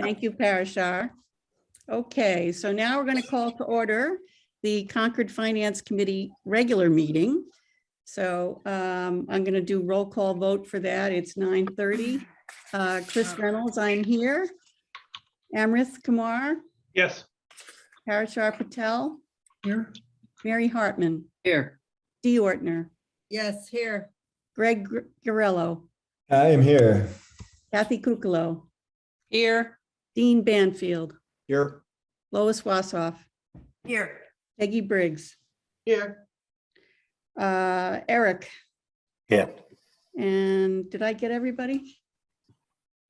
Thank you, Parashar. Okay, so now we're going to call to order the Concord Finance Committee regular meeting. So I'm going to do roll call vote for that. It's 9:30. Chris Reynolds, I'm here. Amrith Kumar, Yes. Parashar Patel, Here. Mary Hartman, Here. Dee Ortner, Yes, here. Greg Garello, I am here. Kathy Kukalo, Here. Dean Banfield, Here. Lois Wassoff, Here. Peggy Briggs, Here. Eric, Yeah. and did I get everybody?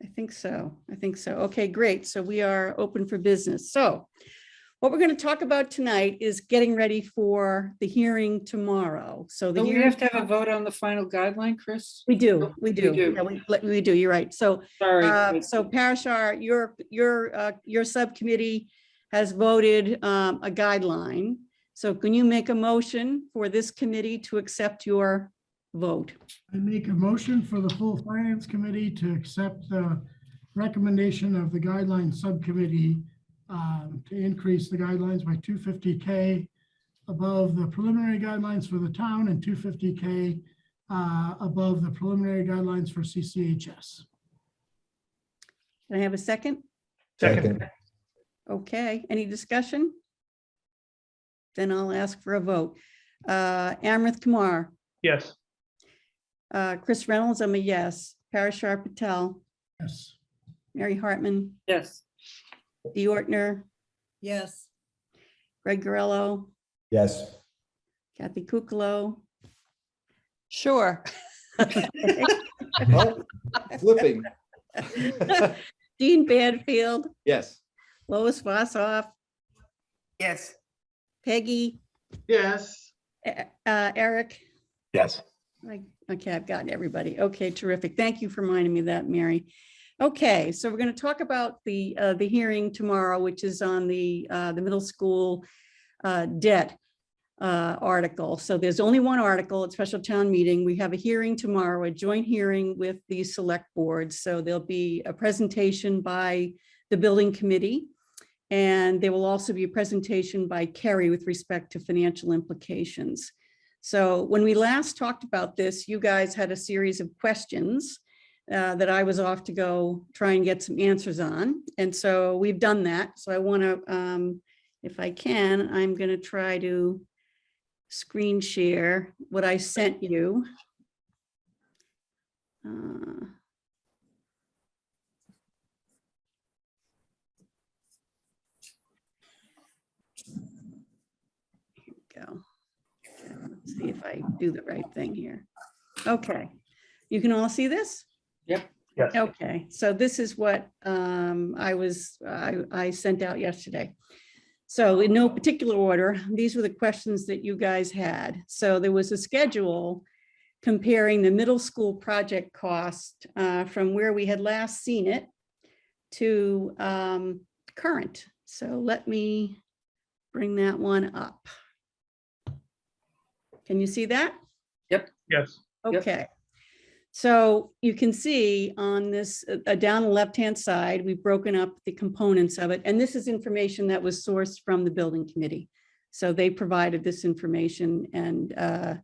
I think so. Okay, great. So we are open for business. So what we're going to talk about tonight is getting ready for the hearing tomorrow. So the Don't we hearing, have to have a vote on the final guideline, Chris? we do. We do. Yeah, we do. You're right. So Sorry. so Parashar, your subcommittee has voted a guideline. So can you make a motion for this committee to accept your vote? I make a motion for the full finance committee to accept the recommendation of the guideline subcommittee to increase the guidelines by $250K above the preliminary guidelines for the town and $250K above the preliminary guidelines for CCHS. Can I have a second? Second. Okay, any discussion? Then I'll ask for a vote. Amrith Kumar, Yes. Chris Reynolds, I'm a yes. Parashar Patel, Yes. Mary Hartman, Yes. Dee Ortner, Yes. Greg Garello, Yes. Kathy Kukalo. Sure. Oh, flipping. Dean Banfield, Yes. Lois Wassoff, Yes. Peggy, Yes. Eric. Yes. Okay, I've gotten everybody. Okay, terrific. Thank you for reminding me of that, Mary. Okay, so we're going to talk about the hearing tomorrow, which is on the middle school debt article. So there's only one article at special town meeting. We have a hearing tomorrow, a joint hearing with the select board. So there'll be a presentation by the building committee. And there will also be a presentation by Kerry with respect to financial implications. So when we last talked about this, you guys had a series of questions that I was off to go try and get some answers on. And so we've done that. So I want to, if I can, I'm going to try to screen share what I sent you. Here we go. Okay, let's see if I do the right thing here. Okay, you can all see this? Yep. Yes. Okay, so this is what I sent out yesterday. So in no particular order, these were the questions that you guys had. So there was a schedule comparing the middle school project cost from where we had last seen it to current. So let me bring that one up. Can you see that? Yes. Okay. So you can see on this down the left-hand side, we've broken up the components of it. And this is information that was sourced from the building committee. So they provided this information and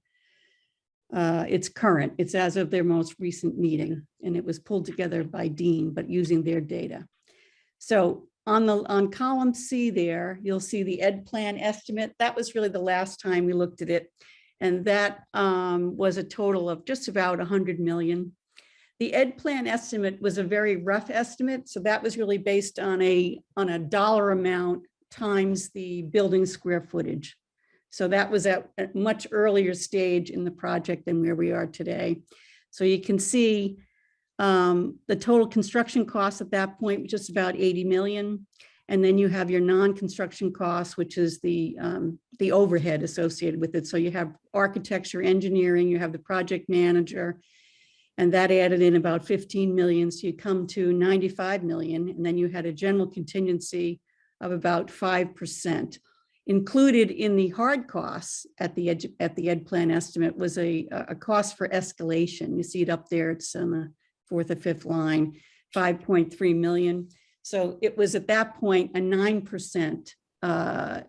it's current. It's as of their most recent meeting. And it was pulled together by Dean, but using their data. So on column C there, you'll see the ed plan estimate. That was really the last time we looked at it. And that was a total of just about 100 million. The ed plan estimate was a very rough estimate. So that was really based on a dollar amount times the building square footage. So that was at a much earlier stage in the project than where we are today. So you can see the total construction cost at that point was just about 80 million. And then you have your non-construction costs, which is the overhead associated with it. So you have architecture, engineering, you have the project manager, and that added in about 15 million. So you come to 95 million. And then you had a general contingency of about 5%. Included in the hard costs at the ed plan estimate was a cost for escalation. You see it up there. It's on the fourth or fifth line, 5.3 million. So it was at that point a 9%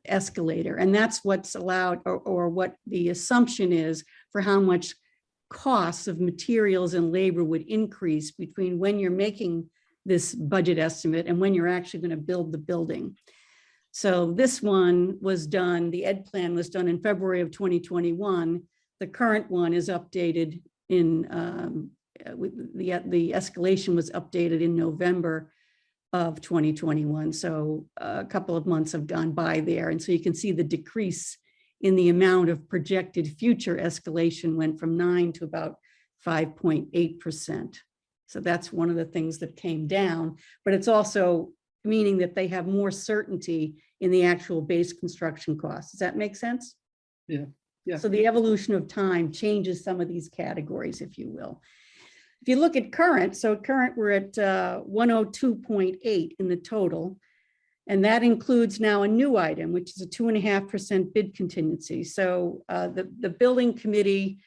escalator. And that's what's allowed, or what the assumption is for how much costs of materials and labor would increase between when you're making this budget estimate and when you're actually going to build the building. So this one was done, the ed plan was done in February of 2021. The current one is updated in, the escalation was updated in November of 2021. So a couple of months have gone by there. And so you can see the decrease in the amount of projected future escalation went from 9 to about 5.8%. So that's one of the things that came down, but it's also meaning that they have more certainty in the actual base construction costs. Does that make sense? Yeah. Yeah. So the evolution of time changes some of these categories, if you will. If you look at current, so current we're at 102.8 in the total. And that includes now a new item, which is a 2.5% bid contingency. So the building committee,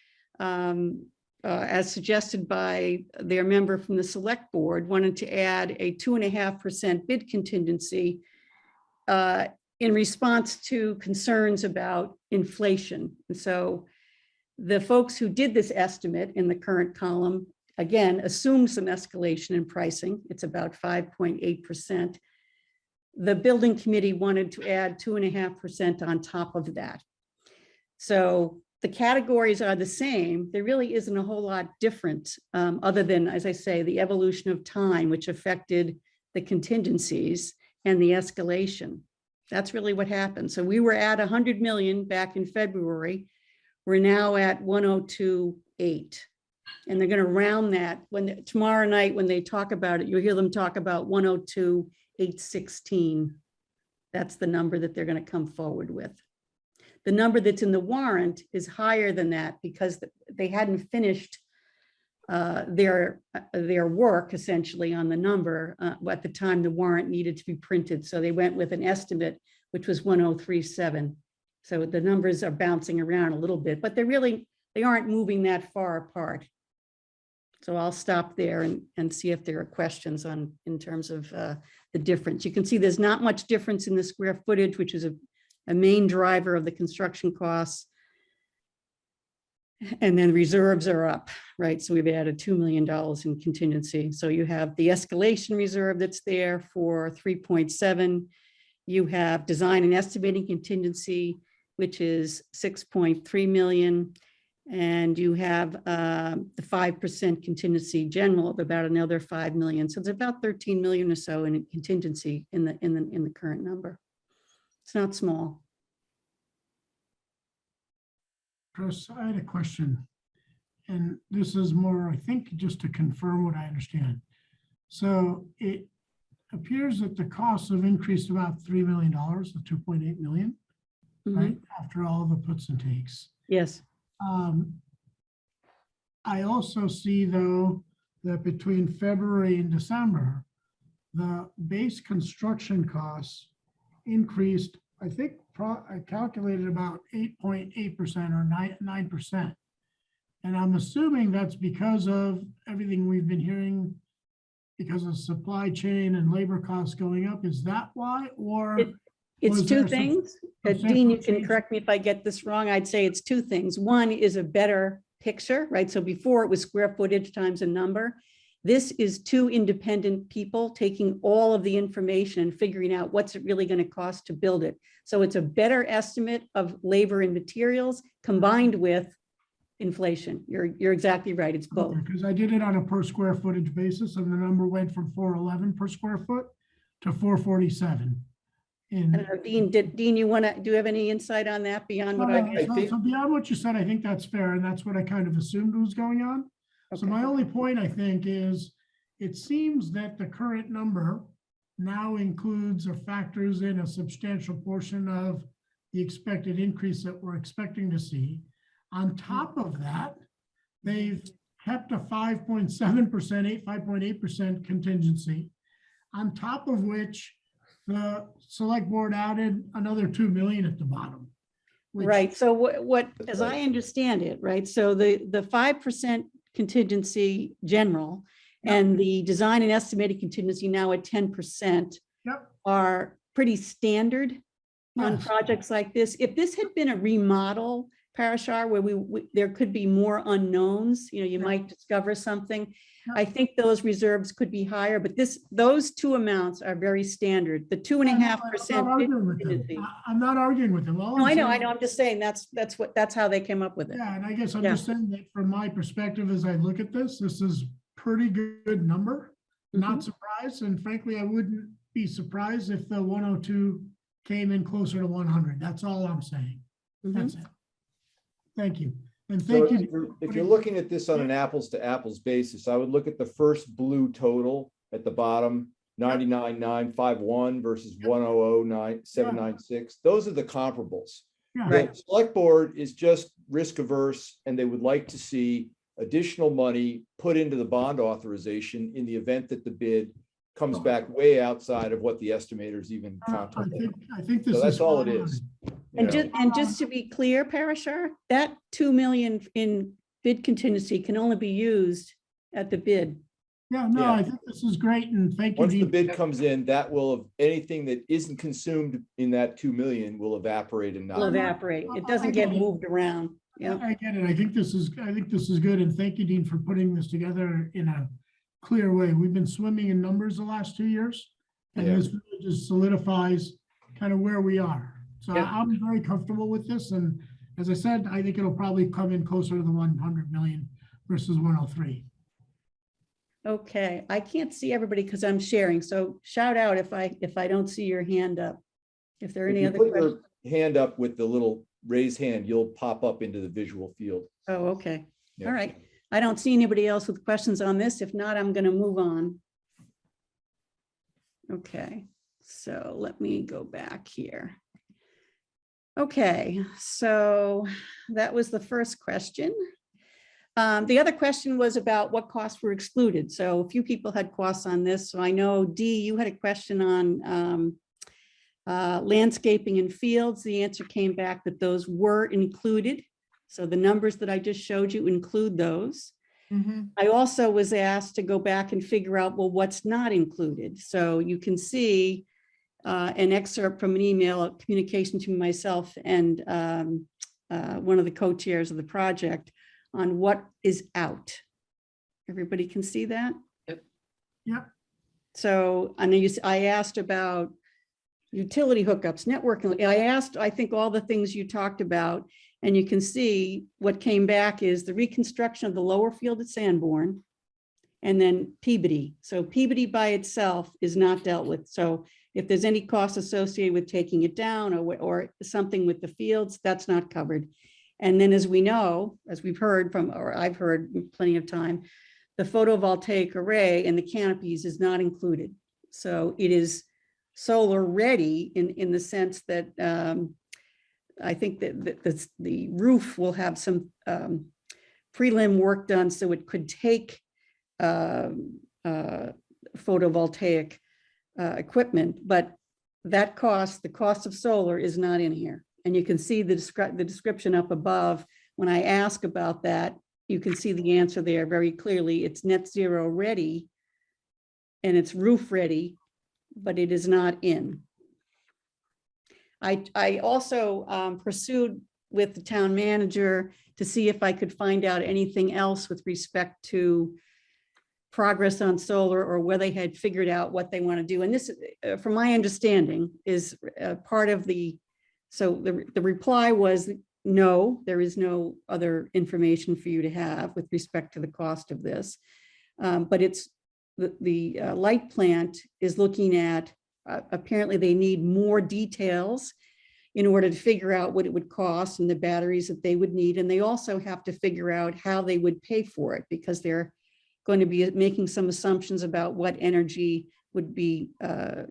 as suggested by their member from the select board, wanted to add a 2.5% bid contingency in response to concerns about inflation. And so the folks who did this estimate in the current column, again, assumed some escalation in pricing. It's about 5.8%. The building committee wanted to add 2.5% on top of that. So the categories are the same. There really isn't a whole lot different, other than, as I say, the evolution of time, which affected the contingencies and the escalation. That's really what happened. So we were at 100 million back in February. We're now at 102.8. And they're going to round that when tomorrow night, when they talk about it, you'll hear them talk about 102.816. That's the number that they're going to come forward with. The number that's in the warrant is higher than that because they hadn't finished their work essentially on the number at the time the warrant needed to be printed. So they went with an estimate, which was 103.7. So the numbers are bouncing around a little bit, but they aren't moving that far apart. So I'll stop there and see if there are questions in terms of the difference. You can see there's not much difference in the square footage, which is a main driver of the construction costs. And then reserves are up, right? So we've added $2 million in contingency. So you have the escalation reserve that's there for 3.7. You have design and estimating contingency, which is 6.3 million. And you have the 5% contingency general of about another 5 million. So it's about 13 million or so in contingency in the current number. It's not small. Chris, I had a question, and this is more, I think, just to confirm what I understand. So it appears that the costs have increased about $3 million, the 2.8 million, right? After all the puts and takes. Yes. I also see, though, that between February and December, the base construction costs increased, I think I calculated about 8.8% or 9%. And I'm assuming that's because of everything we've been hearing, because of supply chain and labor costs going up. Is that why? Or It's was two there some things. Dean, you can change? correct me if I get this wrong. I'd say it's two things. One is a better picture, right? So before it was square footage times a number. This is two independent people taking all of the information and figuring out what's it really going to cost to build it. So it's a better estimate of labor and materials combined with inflation. You're exactly right. It's both. Because I did it on a per square footage basis, and the number went from 411 per square foot to 447. I don't know, Dean, do you have any insight on that beyond what I? So beyond what you said, I think that's fair, and that's what I kind of assumed was going on. So Okay. my only point, I think, is it seems that the current number now includes or factors in a substantial portion of the expected increase that we're expecting to see. On top of that, they've kept a 5.8% contingency, on top of which the select board added another 2 million at the bottom. which- Right. So what, as I understand it, right? So the 5% contingency general, And the design and estimated contingency now at 10% Yep. are pretty standard on Yes. projects like this. If this had been a remodel, Parashar, where there could be more unknowns, you Yeah. might discover something. Yeah. I think those reserves could be higher, but those two amounts are very standard. The 2.5%. I'm not arguing with them. contingency. I'm not arguing with them. All No, I'm I know, saying- I'm just saying that's how they came up with it. Yeah, and I guess I'm Yeah. just saying that from my perspective, as I look at this is pretty good number. Not surprised, and frankly, I wouldn't be surprised if the 102 came in closer to 100. That's all I'm saying. Mhm. That's it. Thank you. And So thank if you. you're looking at this on an apples to apples basis, I would look at the first blue total at the bottom, 99,951 versus 100,9,796. Those are the comparables. Yeah. Right. The select board is just risk averse, and they would like to see additional money put into the bond authorization in the event that the bid comes back way outside of what the estimators even contemplate. I think this So is. that's all it spot is. on. you know. And just to be clear, Parashar, that 2 million in bid contingency can only be used at the bid. Yeah, no, Yeah. I think this is great, and thank you. Once the Dean. bid comes in, that will, anything that isn't consumed in that 2 million will evaporate and Will not. evaporate. It doesn't get moved around. Yeah. I get it. I think this is good, and thank you, Dean, for putting this together in a clear way. We've been swimming in numbers the last 2 years, and Yeah. this really just solidifies kind of where we are. So Yeah. I'm very comfortable with this, and as I said, I think it'll probably come in closer to the 100 million versus 103. Okay, I can't see everybody because I'm sharing, so shout out if I don't see your hand up. If there are If any you other put questions. your hand up with the little raised hand, you'll pop up into the visual field. Oh, okay. Yeah. All right. I don't see anybody else with questions on this. If not, I'm going to move on. Okay, so let me go back here. Okay, so that was the first question. The other question was about what costs were excluded. So a few people had costs on this. So I know Dee, you had a question on landscaping and fields. The answer came back that those were included. So the numbers that I just showed you include those. I also was asked to go back and figure out, well, what's not included. So you can see an excerpt from an email, a communication to myself and one of the co-chairs of the project on what is out. Everybody can see that? Yep. So I know I asked about utility hookups, networking. I asked, I think, all the things you talked about, and you can see what came back is the reconstruction of the lower field at Sanborn and then Peabody. So Peabody by itself is not dealt with. So if there's any cost associated with taking it down or something with the fields, that's not covered. And then, as we know, as we've heard from, or I've heard plenty of time, the photovoltaic array and the canopies is not included. So it is solar ready in the sense that I think that the roof will have some prelim work done so it could take photovoltaic equipment, but that cost, the cost of solar is not in here. And you can see the description up above. When I ask about that, you can see the answer there very clearly. It's net zero ready and it's roof ready, but it is not in. I also pursued with the town manager to see if I could find out anything else with respect to progress on solar or where they had figured out what they want to do. And this, from my understanding, is part of the, so the reply was no, there is no other information for you to have with respect to the cost of this. But it's the light plant is looking at, apparently they need more details in order to figure out what it would cost and the batteries that they would need. And they also have to figure out how they would pay for it because they're going to be making some assumptions about what energy would be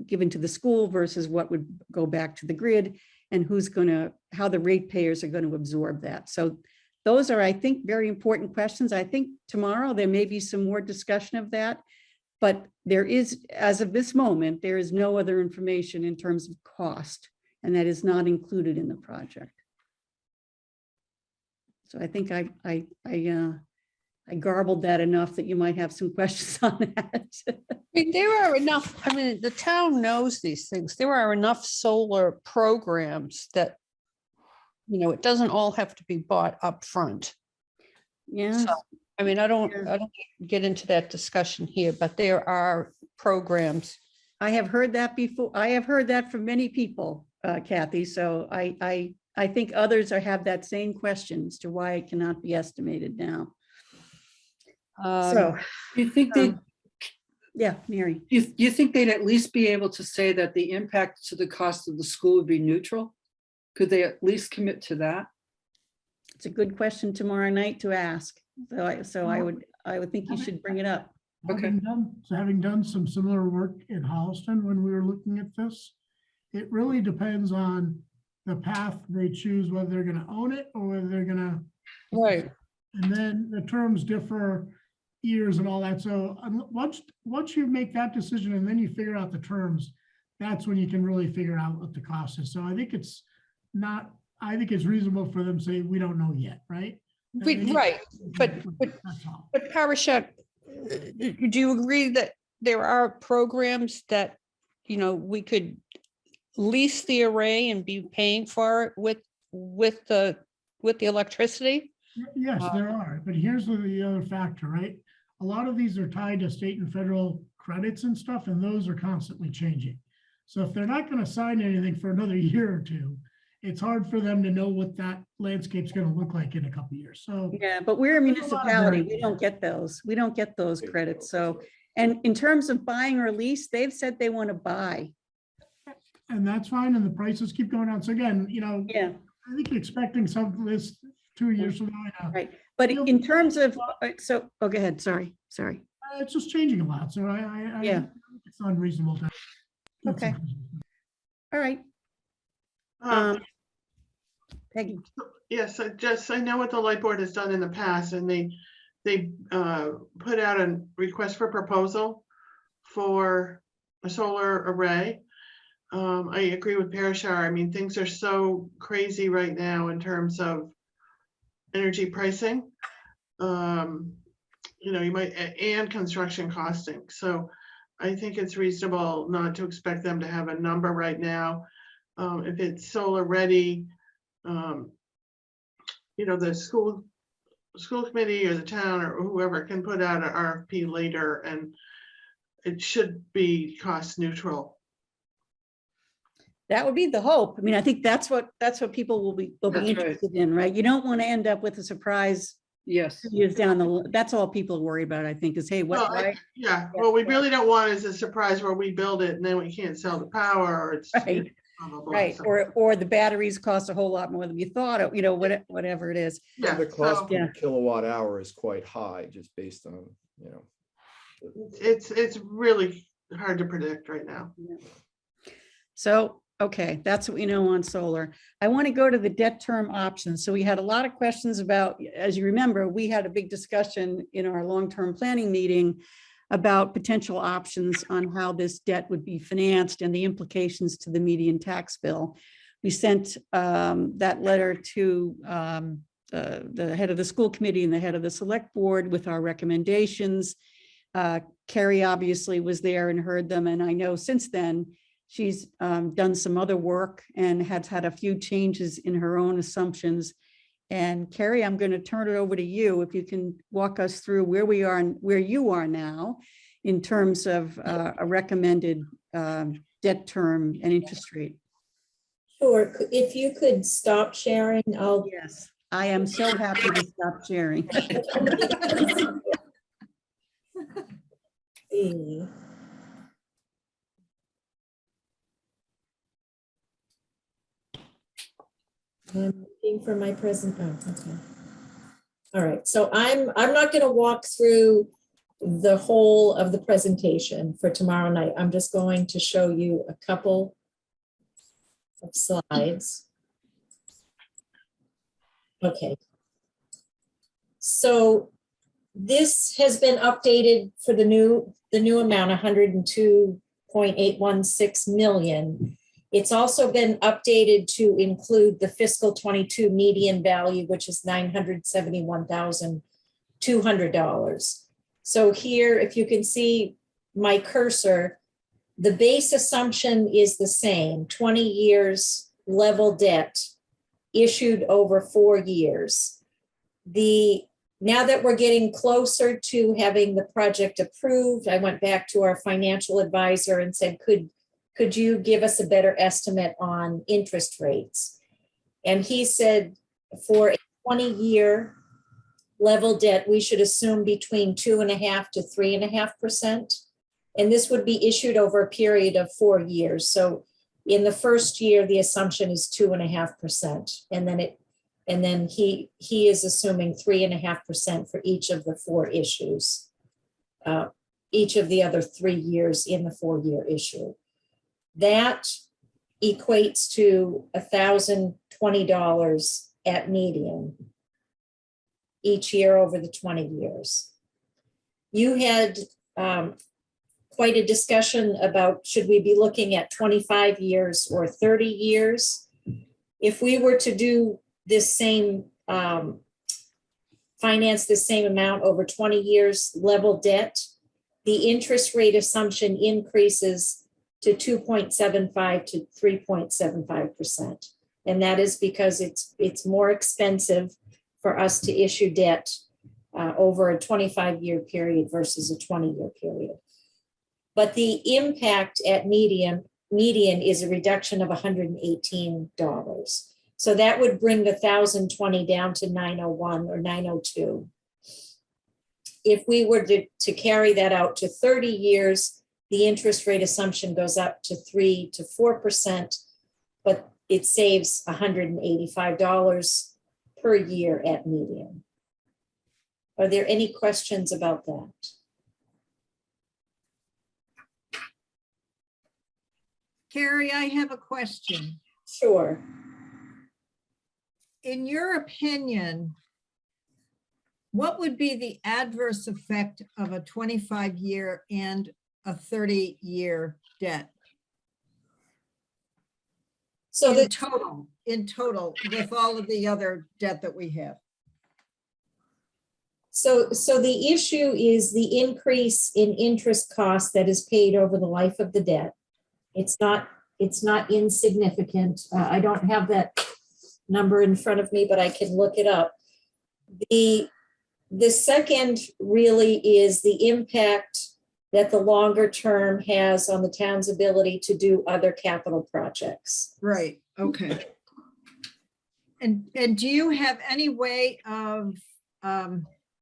given to the school versus what would go back to the grid and who's going to, how the ratepayers are going to absorb that. So those are, I think, very important questions. I think tomorrow there may be some more discussion of that, but there is, as of this moment, there is no other information in terms of cost, and that is not included in the project. So I think I I garbled that enough that you might have some questions on that. I mean, there are enough, I mean, the town knows these things. There are enough solar programs that, you know, it doesn't all have to be bought up front. Yeah, So, I mean, I don't Yeah. get into that discussion here, but there are programs. I have heard that before. I have heard that from many people, Kathy. So I think others have that same question as to why it cannot be estimated now. So, Do you think they, yeah, Mary, you think they'd at least be able to say that the impact to the cost of the school would be neutral? Could they at least commit to that? it's a good question tomorrow night to ask. So I would think you should bring it up. Okay. Having done some similar work in Holliston when we were looking at this, it really depends on the path they choose, whether they're gonna own it or whether they're gonna, Right. and then the terms differ years and all that. So once you make that decision and then you figure out the terms, that's when you can really figure out what the cost is. So I think it's reasonable for them to say, we don't know yet, right? Right, but That's all. But Parashar, do you agree that there are programs that, you know, we could lease the array and be paying for it with the electricity? Yes, there are, but here's the other factor, right? A lot of these are tied to state and federal credits and stuff, and those are constantly changing. So if they're not gonna sign anything for another year or two, it's hard for them to know what that landscape's gonna look like in a couple of years. So Yeah, but we're a There's a lot of municipality. We variables. don't get those. We don't get those credits. So, and in terms of buying or lease, they've said they want to buy. and that's fine, and the prices keep going down. So again, you know, Yeah, I think you're expecting something this 2 years from now. right. But in terms of, oh, go ahead. Sorry. It's just changing a lot, so I Yeah. think it's unreasonable to. Okay. All right. Um, Peggy. Yes, I know what the light board has done in the past, and they put out a request for proposal for a solar array. I agree with Parashar. I mean, things are so crazy right now in terms of energy pricing. You know, you might, and construction costing. So I think it's reasonable not to expect them to have a number right now. If it's solar ready, you know, the school committee or the town or whoever can put out an RFP later, and it should be cost neutral. That would be the hope. I mean, I think that's what people will be That's right. interested in, right? You don't want to end up with a surprise Yes. 2 years down that's all people worry about, I think, is, hey, Well, why? Yeah, what we really don't want is a surprise where we build it and then we can't sell the power, or it's. Right. blah, blah, blah. Right, So, or the batteries cost a whole lot more than you thought, you know, whatever it is. Yeah, The cost so Yeah. per kilowatt hour is quite high, just based on, you know. it's really hard to predict right now. So, okay, that's what we know on solar. I want to go to the debt term options. So we had a lot of questions about, as you remember, we had a big discussion in our long-term planning meeting about potential options on how this debt would be financed and the implications to the median tax bill. We sent that letter to the head of the school committee and the head of the select board with our recommendations. Carrie obviously was there and heard them. And I know since then, she's done some other work and has had a few changes in her own assumptions. And Carrie, I'm going to turn it over to you if you can walk us through where we are and where you are now in terms of a recommended debt term and interest rate. Sure, if you could stop sharing, I'll. Yes, I am so happy to stop sharing. See. I'm looking for my present, oh, okay. All right, so I'm not gonna walk through the whole of the presentation for tomorrow night. I'm just going to show you a couple of slides. Okay. So this has been updated for the new amount, 102.816 million. It's also been updated to include the fiscal 22 median value, which is 971,000 $200. So here, if you can see my cursor, the base assumption is the same, 20 years level debt issued over 4 years. Now that we're getting closer to having the project approved, I went back to our financial advisor and said, could you give us a better estimate on interest rates? And he said, for a 20-year level debt, we should assume between 2.5% to 3.5%. And this would be issued over a period of 4 years. So in the first year, the assumption is 2.5%. And then he is assuming 3.5% for each of the 4 issues, each of the other 3 years in the 4-year issue. That equates to $1,020 at median each year over the 20 years. You had quite a discussion about should we be looking at 25 years or 30 years? If we were to do this same, finance the same amount over 20 years level debt, the interest rate assumption increases to 2.75 to 3.75%. And that is because it's more expensive for us to issue debt over a 25-year period versus a 20-year period. But the impact at median is a reduction of $118. So that would bring the 1,020 down to 901 or 902. If we were to carry that out to 30 years, the interest rate assumption goes up to 3 to 4%, but it saves $185 per year at median. Are there any questions about that? Carrie, I have a question. Sure. In your opinion, what would be the adverse effect of a 25-year and a 30-year debt? So in the total, with all of the other debt that we have. So the issue is the increase in interest cost that is paid over the life of the debt. It's not insignificant. I don't have that number in front of me, but I can look it up. The second really is the impact that the longer term has on the town's ability to do other capital projects. Right, okay. And do you have any way of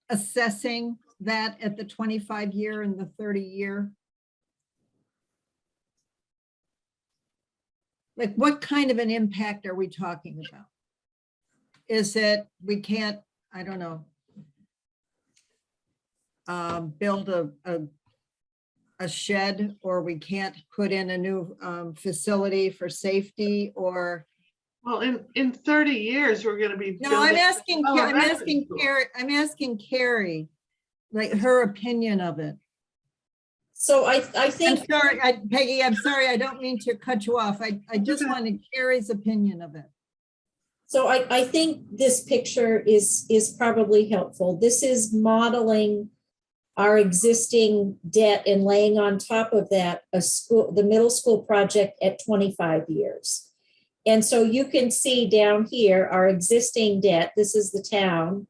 assessing that at the 25-year and the 30-year? Like, what kind of an impact are we talking about? Is it, we can't, I don't know, build a shed, or we can't put in a new facility for safety, or? Well, in 30 years, we're gonna be. No, I'm asking, Oh, I'm that's asking cool. Carrie, Carrie, like her opinion of it. So I I'm think, sorry, Peggy, I'm sorry, I don't mean to cut you off. I just wanted Carrie's opinion of it. so I think this picture is probably helpful. This is modeling our existing debt and laying on top of that the middle school project at 25 years. And so you can see down here, our existing debt, this is the town.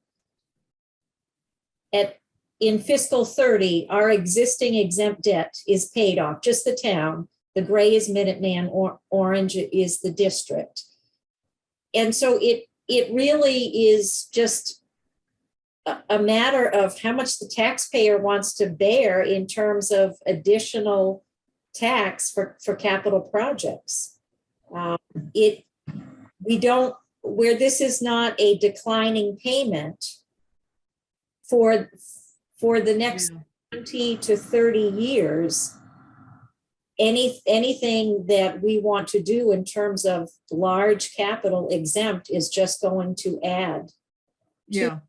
In fiscal 30, our existing exempt debt is paid off, just the town. The gray is Minuteman, orange is the district. And so it really is just a matter of how much the taxpayer wants to bear in terms of additional tax for capital projects. Where this is not a declining payment for the next 20 to 30 years, anything that we want to do in terms of large capital exempt is just going to add. Yeah.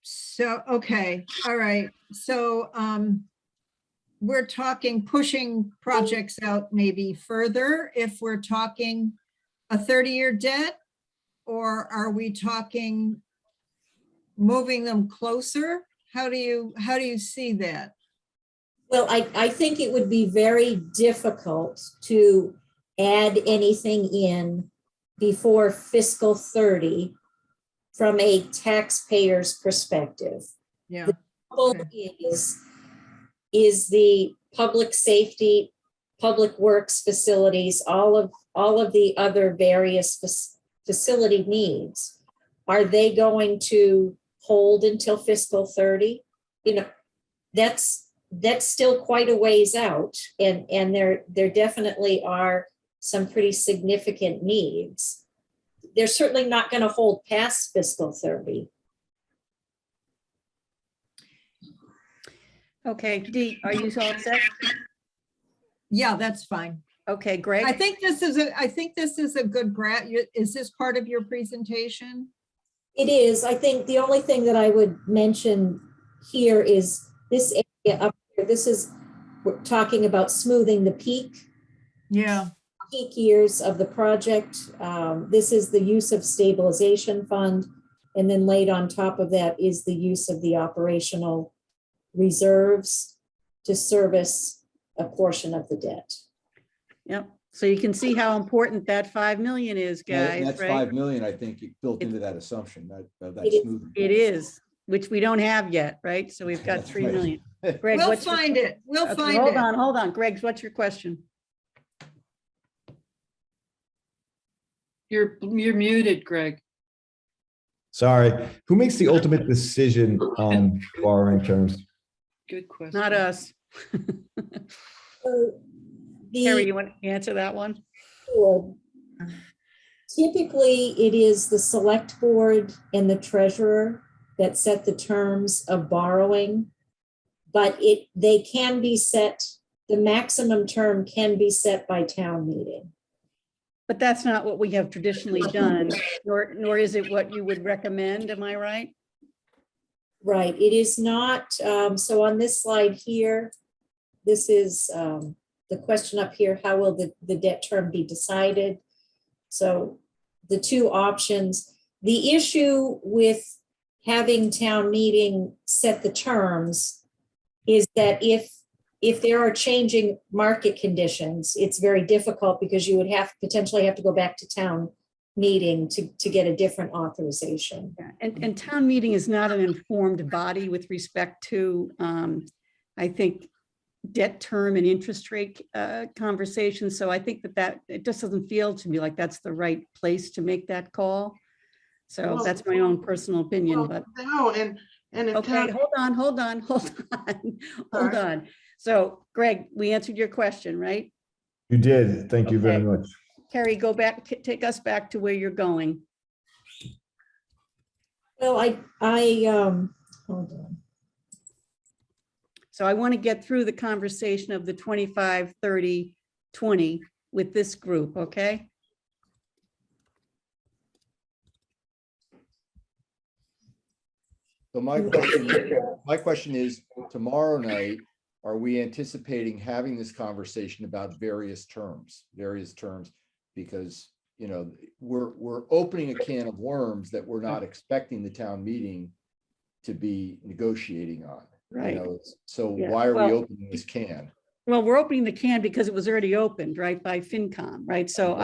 So, okay, all right. So we're talking pushing projects out maybe further if we're talking a 30-year debt, or are we talking moving them closer? How do you see that? Well, I think it would be very difficult to add anything in before fiscal 30 from a taxpayer's perspective. Yeah. Trouble Okay. is the public safety, public works facilities, all of the other various facility needs. Are they going to hold until fiscal 30? You know, that's still quite a ways out, and there definitely are some pretty significant needs. They're certainly not going to hold past fiscal 30. Okay, Dee, are you all set? Yeah, that's fine. Okay, Greg? I think this is a good graph. Is this part of your presentation? It is. I think the only thing that I would mention here is this area up here. This is, we're talking about smoothing the peak years of the project. This is the use of stabilization fund. And then laid on top of that is the use of the operational reserves to service a portion of the debt. Yep. So you can see how important that 5 million is, Yeah, guys, That's right? 5 million, I think, built into that assumption, that It is. smoothing. It is, which we don't have yet, right? So we've got That's 3 right. million. Greg, We'll what's your- find it. We'll Okay, find hold it. on. Greg, what's your question? You're muted, Greg. Sorry, who makes the ultimate decision on borrowing terms? Good question. Not us. So Carrie, the you want to answer that one? school, typically it is the select board and the treasurer that set the terms of borrowing, but they can be set, the maximum term can be set by town meeting. But that's not what we have traditionally done, nor is it what you would recommend, am I right? Right, it is not, so on this slide here, this is the question up here, how will the debt term be decided? So the two options, the issue with having town meeting set the terms is that if there are changing market conditions, it's very difficult because you would potentially have to go back to town meeting to get a different authorization. Yeah, and town meeting is not an informed body with respect to, I think, debt term and interest rate conversations. So I think that it just doesn't feel to me like that's the right place to make that call. So Well, that's my own personal opinion, Well, but no, and if okay, town, hold on. So Greg, we answered your question, right? You did. Thank you very Okay. much. Carrie, go back, take us back to where you're going. Well, hold on. So I want to get through the conversation of the 25, 30, 20 with this group, okay? So my question is, tomorrow night, are we anticipating having this conversation about various terms? Because, you know, we're opening a can of worms that we're not expecting the town meeting to be negotiating on. Right. You know, so Yeah, why are we well- opening this can? Well, we're opening the can because it was already opened, right, by FinCom, right? So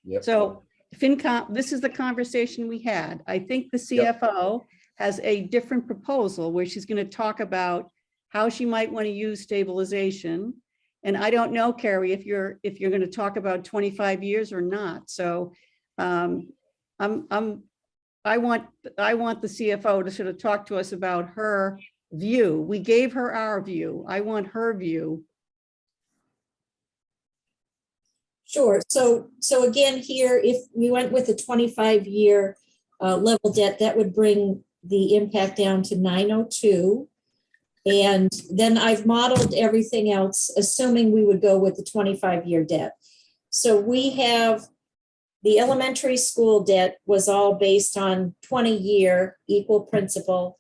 Yep. so FinCom, this is the conversation we had. I think the Yep. CFO has a different proposal where she's going to talk about how she might want to use stabilization. And I don't know, Carrie, if you're going to talk about 25 years or not. So I want the CFO to sort of talk to us about her view. We gave her our view. I want her view. Sure. So again, here, if we went with a 25-year level debt, that would bring the impact down to 902. And then I've modeled everything else, assuming we would go with the 25-year debt. So we have the elementary school debt was all based on 20-year equal principal.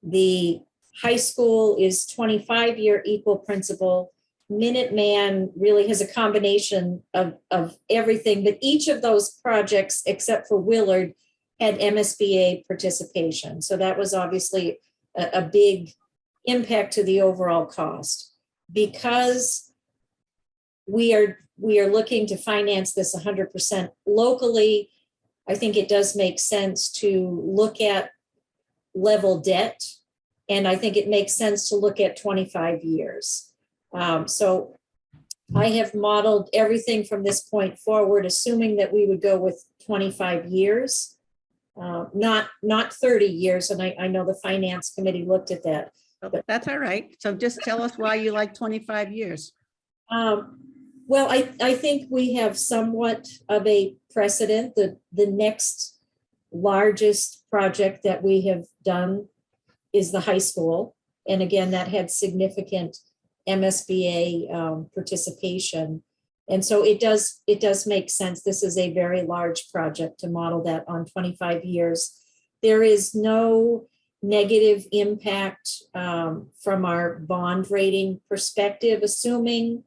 The high school is 25-year equal principal. Minuteman really has a combination of everything, but each of those projects, except for Willard, had MSBA participation. So that was obviously a big impact to the overall cost. Because we are looking to finance this 100% locally, I think it does make sense to look at level debt. And I think it makes sense to look at 25 years. So I have modeled everything from this point forward, assuming that we would go with 25 years, not 30 years. And I know the finance committee looked at that. That's all right. So just tell us why you like 25 years. Well, I think we have somewhat of a precedent. The next largest project that we have done is the high school. And again, that had significant MSBA participation. And so it does make sense. This is a very large project to model that on 25 years. There is no negative impact from our bond rating perspective, assuming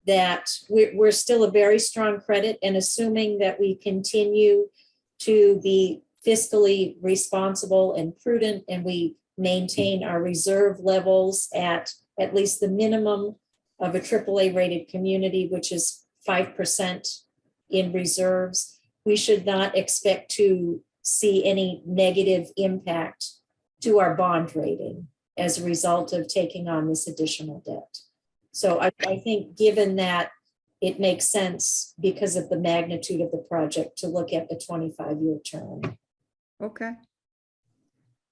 that we're still a very strong credit and assuming that we continue to be fiscally responsible and prudent, and we maintain our reserve levels at least the minimum of a AAA rated community, which is 5% in reserves. We should not expect to see any negative impact to our bond rating as a result of taking on this additional debt. So I think given that, it makes sense because of the magnitude of the project to look at the 25-year term. Okay.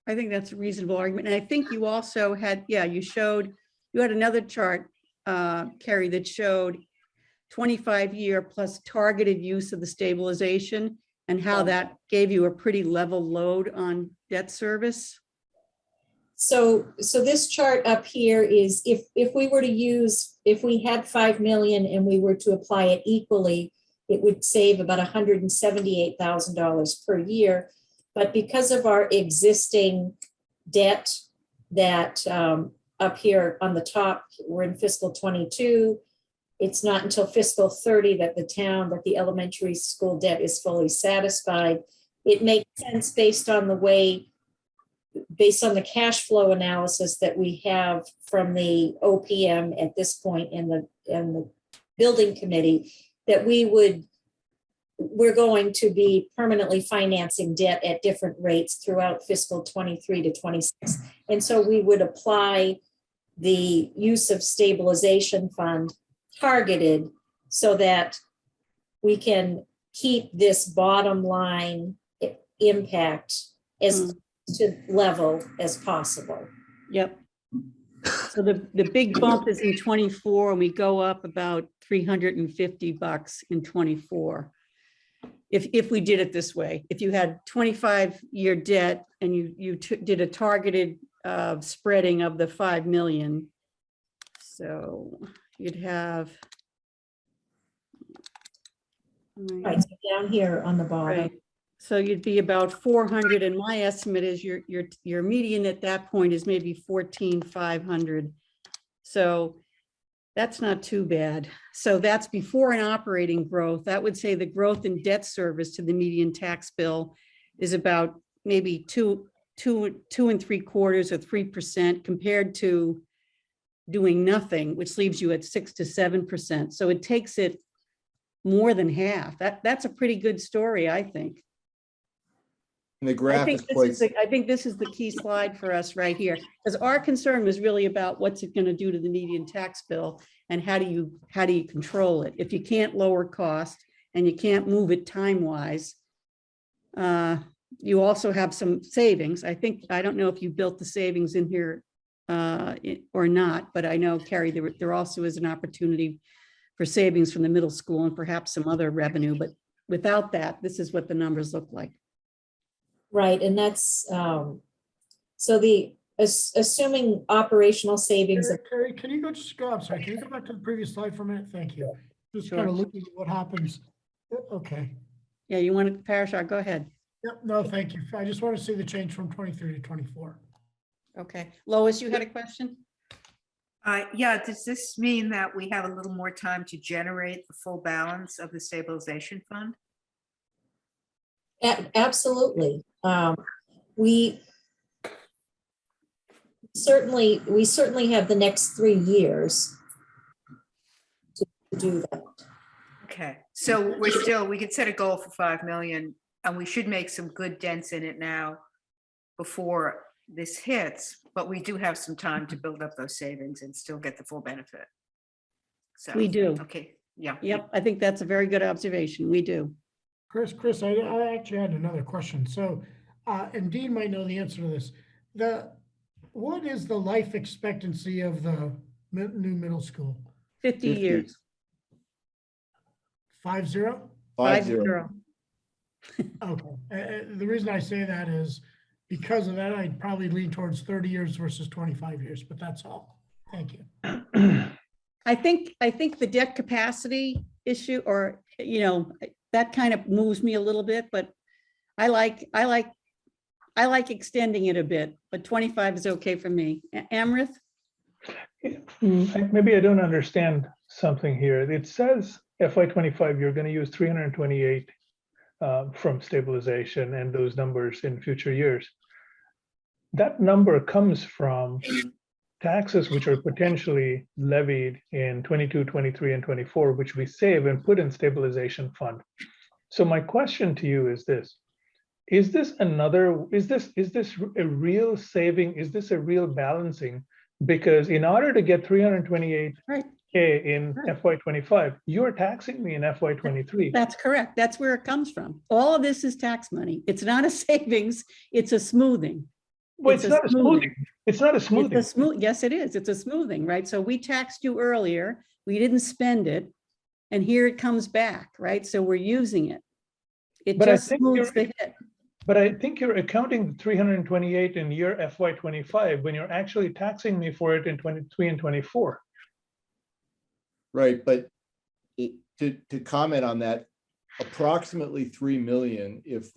I think that's a reasonable argument. And I think you also had, you had another chart, Carrie, that showed 25-year plus targeted use of the stabilization and how that gave you a pretty level load on debt service. So this chart up here is if we were to use, if we had 5 million and we were to apply it equally, it would save about $178,000 per year. But because of our existing debt that up here on the top, we're in fiscal 22, it's not until fiscal 30 that the elementary school debt is fully satisfied. It makes sense based on the cash flow analysis that we have from the OPM at this point in the building committee, that we're going to be permanently financing debt at different rates throughout fiscal 23 to 26. And so we would apply the use of stabilization fund targeted so that we can keep this bottom line impact as to level as possible. Yep. So the big bump is in 24 and we go up about $350 in 24. If we did it this way, if you had 25-year debt and you did a targeted spreading of the 5 million. So you'd have. Right, so down here on the bottom. Right. So you'd be about 400, and my estimate is your median at that point is maybe 14,500. So that's not too bad. So that's before an operating growth. That would say the growth in debt service to the median tax bill is about maybe 2 3/4 or 3% compared to doing nothing, which leaves you at 6 to 7%. So it takes it more than half. That's a pretty good story, I think. And the graph is quite. I think this is the key slide for us right here, because our concern was really about what's it going to do to the median tax bill and how do you control it? If you can't lower cost and you can't move it time-wise, you also have some savings. I don't know if you built the savings in here or not, but I know, Carrie, there also is an opportunity for savings from the middle school and perhaps some other revenue, but without that, this is what the numbers look like. Right, and that's, so assuming operational savings. Carrie, can you I'm sorry, can you go back to the previous slide for a minute? Thank you. Just Sure. kind of looking at what happens. Okay. Yeah, you want to, Parashar, go ahead. Yep, no, thank you. I just want to see the change from 23 to 24. Okay, Lois, you had a question? Yeah, does this mean that we have a little more time to generate the full balance of the stabilization fund? Absolutely. We certainly have the next 3 years to do that. Okay, so we could set a goal for 5 million and we should make some good dents in it now before this hits, but we do have some time to build up those savings and still get the full benefit. So We do. Okay, yeah. Yep, I think that's a very good observation. We do. Chris, I actually had another question. So, and Dean might know the answer to this. What is the life expectancy of the new middle school? 50 50. years. 50? 50. Okay. The reason I say that is because of that, I'd probably lean towards 30 years versus 25 years, but that's all. Thank you. I think the debt capacity issue, or, that kind of moves me a little bit, but I like extending it a bit, but 25 is okay for me. Amrith? Maybe I don't understand something here. It says FY25, you're going to use 328 from stabilization and those numbers in future years. That number comes from taxes which are potentially levied in 22, 23, and 24, which we save and put in stabilization fund. So my question to you is this: is this a real saving? Is this a real balancing? Because in order to get 328K in FY25, you're taxing me in FY23. That's correct. That's where it comes from. All of this is tax money. It's not a savings, it's a smoothing. Well, it's not a smoothing. It's not a smoothing. Yes, it is. It's a smoothing, right? So we taxed you earlier, we didn't spend it, and here it comes back, right? So we're using it. It But just smooths the hit. But I think you're accounting the 328 in year FY25 when you're actually taxing me for it in 23 and 24. Right, but to comment on that, approximately 3 million, if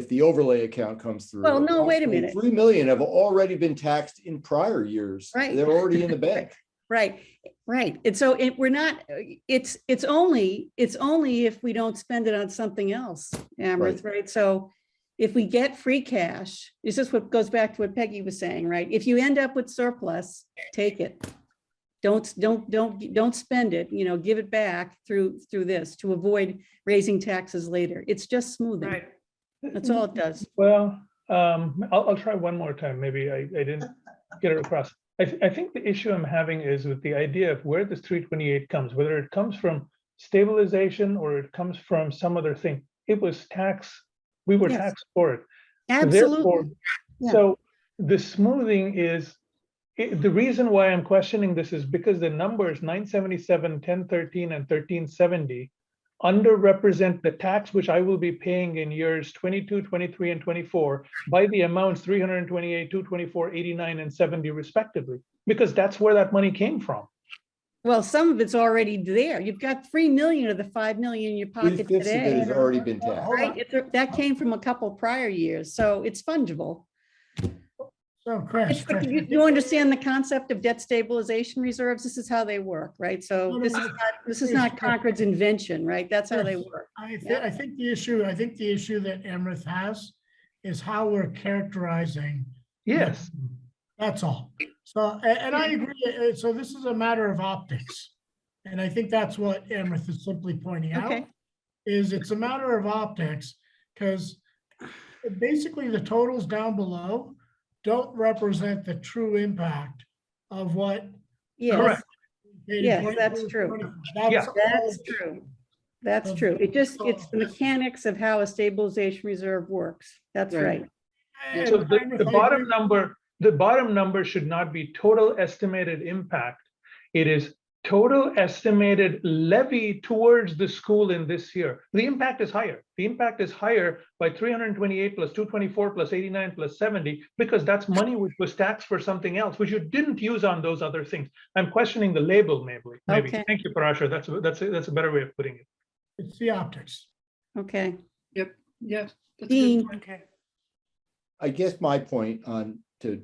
the overlay account comes through. Well, no, wait a approximately minute. 3 million have already been taxed in prior years. Right. They're already in the bank. Right. And so we're not, it's only if we don't spend it on something else, Amrith, right? So if we get free cash, this is what goes back to what Peggy was saying, right? If you end up with surplus, take it. Don't spend it, give it back through this to avoid raising taxes later. It's just smoothing. Right. That's all it does. Well, I'll try one more time. Maybe I didn't get it across. I think the issue I'm having is with the idea of where this 328 comes, whether it comes from stabilization or it comes from some other thing. It was tax. We were taxed for it. Absolutely. Therefore, so the smoothing is the reason why I'm questioning this is because the numbers 977, 1013, and 1370 underrepresent the tax which I will be paying in years 22, 23, and 24 by the amounts 328, 224, 89, and 70 respectively, because that's where that money came from. Well, some of it's already there. You've got 3 million of the 5 million in your pocket 3/5 of it today. has already been taxed. Right, that came from a couple prior years, so it's fungible. So Chris, You understand the concept of debt stabilization reserves? This is how they work, right? So this is not Concord's invention, right? That's how they work. I think the issue that Amrith has is how we're characterizing. Yes. That's all. So, and I agree. So this is a matter of optics. And I think that's what Amrith is simply pointing out. Okay. Is it's a matter of optics, because basically the totals down below don't represent the true impact of what. Yes, Correct. yes, that's true. That's true. That's true. It's the mechanics of how a stabilization reserve works. That's right. So the bottom number should not be total estimated impact. It is total estimated levy towards the school in this year. The impact is higher. The impact is higher by 328 plus 224 plus 89 plus 70, because that's money which was taxed for something else, which you didn't use on those other things. I'm questioning the label, maybe. Okay. Thank you, Parasha. That's a better way of putting it. It's the optics. Okay. Yep. Yes. Dean. Okay. I guess my point on to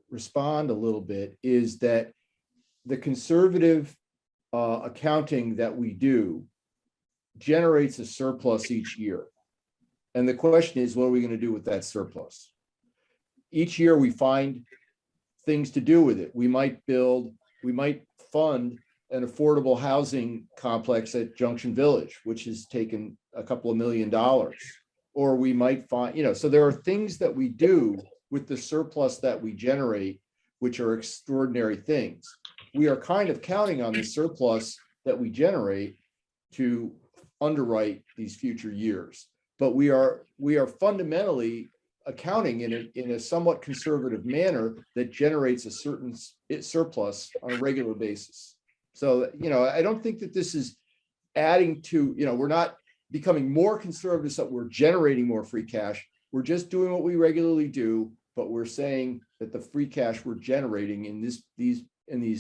respond a little bit is that the conservative accounting that we do generates a surplus each year. And the question is, what are we going to do with that surplus? Each year we find things to do with it. We might fund an affordable housing complex at Junction Village, which has taken a couple of $1 million. Or we might find, so there are things that we do with the surplus that we generate, which are extraordinary things. We are kind of counting on the surplus that we generate to underwrite these future years. But we are fundamentally accounting in a somewhat conservative manner that generates a certain surplus on a regular basis. So, I don't think that this is adding to, we're not becoming more conservative, so we're generating more free cash. We're just doing what we regularly do, but we're saying that the free cash we're generating in these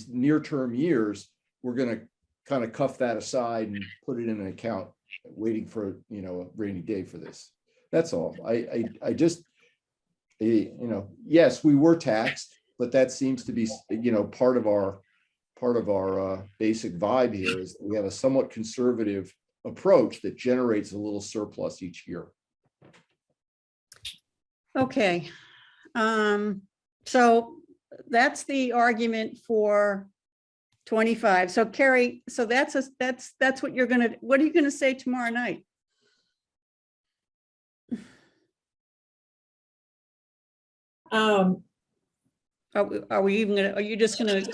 near-term years, we're going to kind of cuff that aside and put it in an account, waiting for, a rainy day for this. That's all. I just, yes, we were taxed, but that seems to be, part of our basic vibe here is we have a somewhat conservative approach that generates a little surplus each year. Okay. So that's the argument for 25. So Carrie, so that's what what are you gonna say tomorrow night? Are we even gonna, are you just gonna,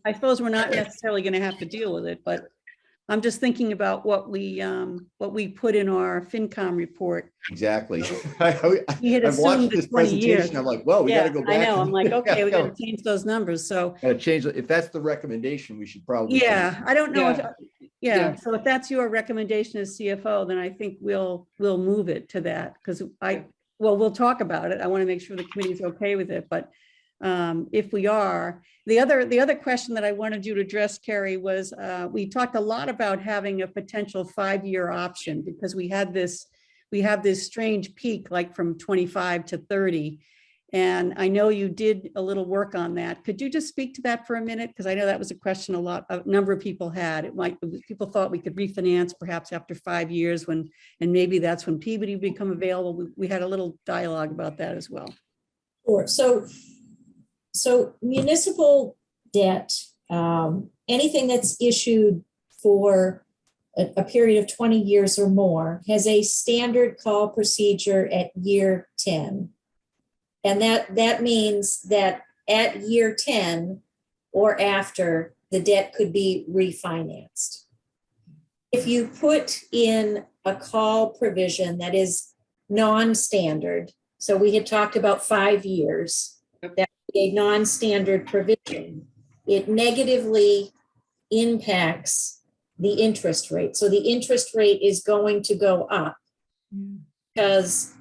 I suppose we're not necessarily gonna have to deal with it, but I'm just thinking about what we put in our FinCom report. Exactly. We had I've watched assumed this the 20 years. presentation. I'm like, well, we got to go back. I know. I'm like, okay, we got Yeah. to change those numbers. So Gotta change it. If that's the recommendation, we should probably. yeah, I don't know. Yeah. Yeah. So if that's your recommendation as CFO, then I think we'll move it to that because we'll talk about it. I want to make sure the committee's okay with it, but if we are, the other question that I wanted you to address, Carrie, was we talked a lot about having a potential 5-year option because we have this strange peak like from 25 to 30. And I know you did a little work on that. Could you just speak to that for a minute? Because I know that was a question a number of people had. People thought we could refinance perhaps after 5 years and maybe that's when Peabody would become available. We had a little dialogue about that as well. Sure. So municipal debt, anything that's issued for a period of 20 years or more has a standard call procedure at year 10. And that means that at year 10 or after, the debt could be refinanced. If you put in a call provision that is non-standard, so we had talked about 5 years, that a non-standard provision, it negatively impacts the interest rate. So the interest rate is going to go up because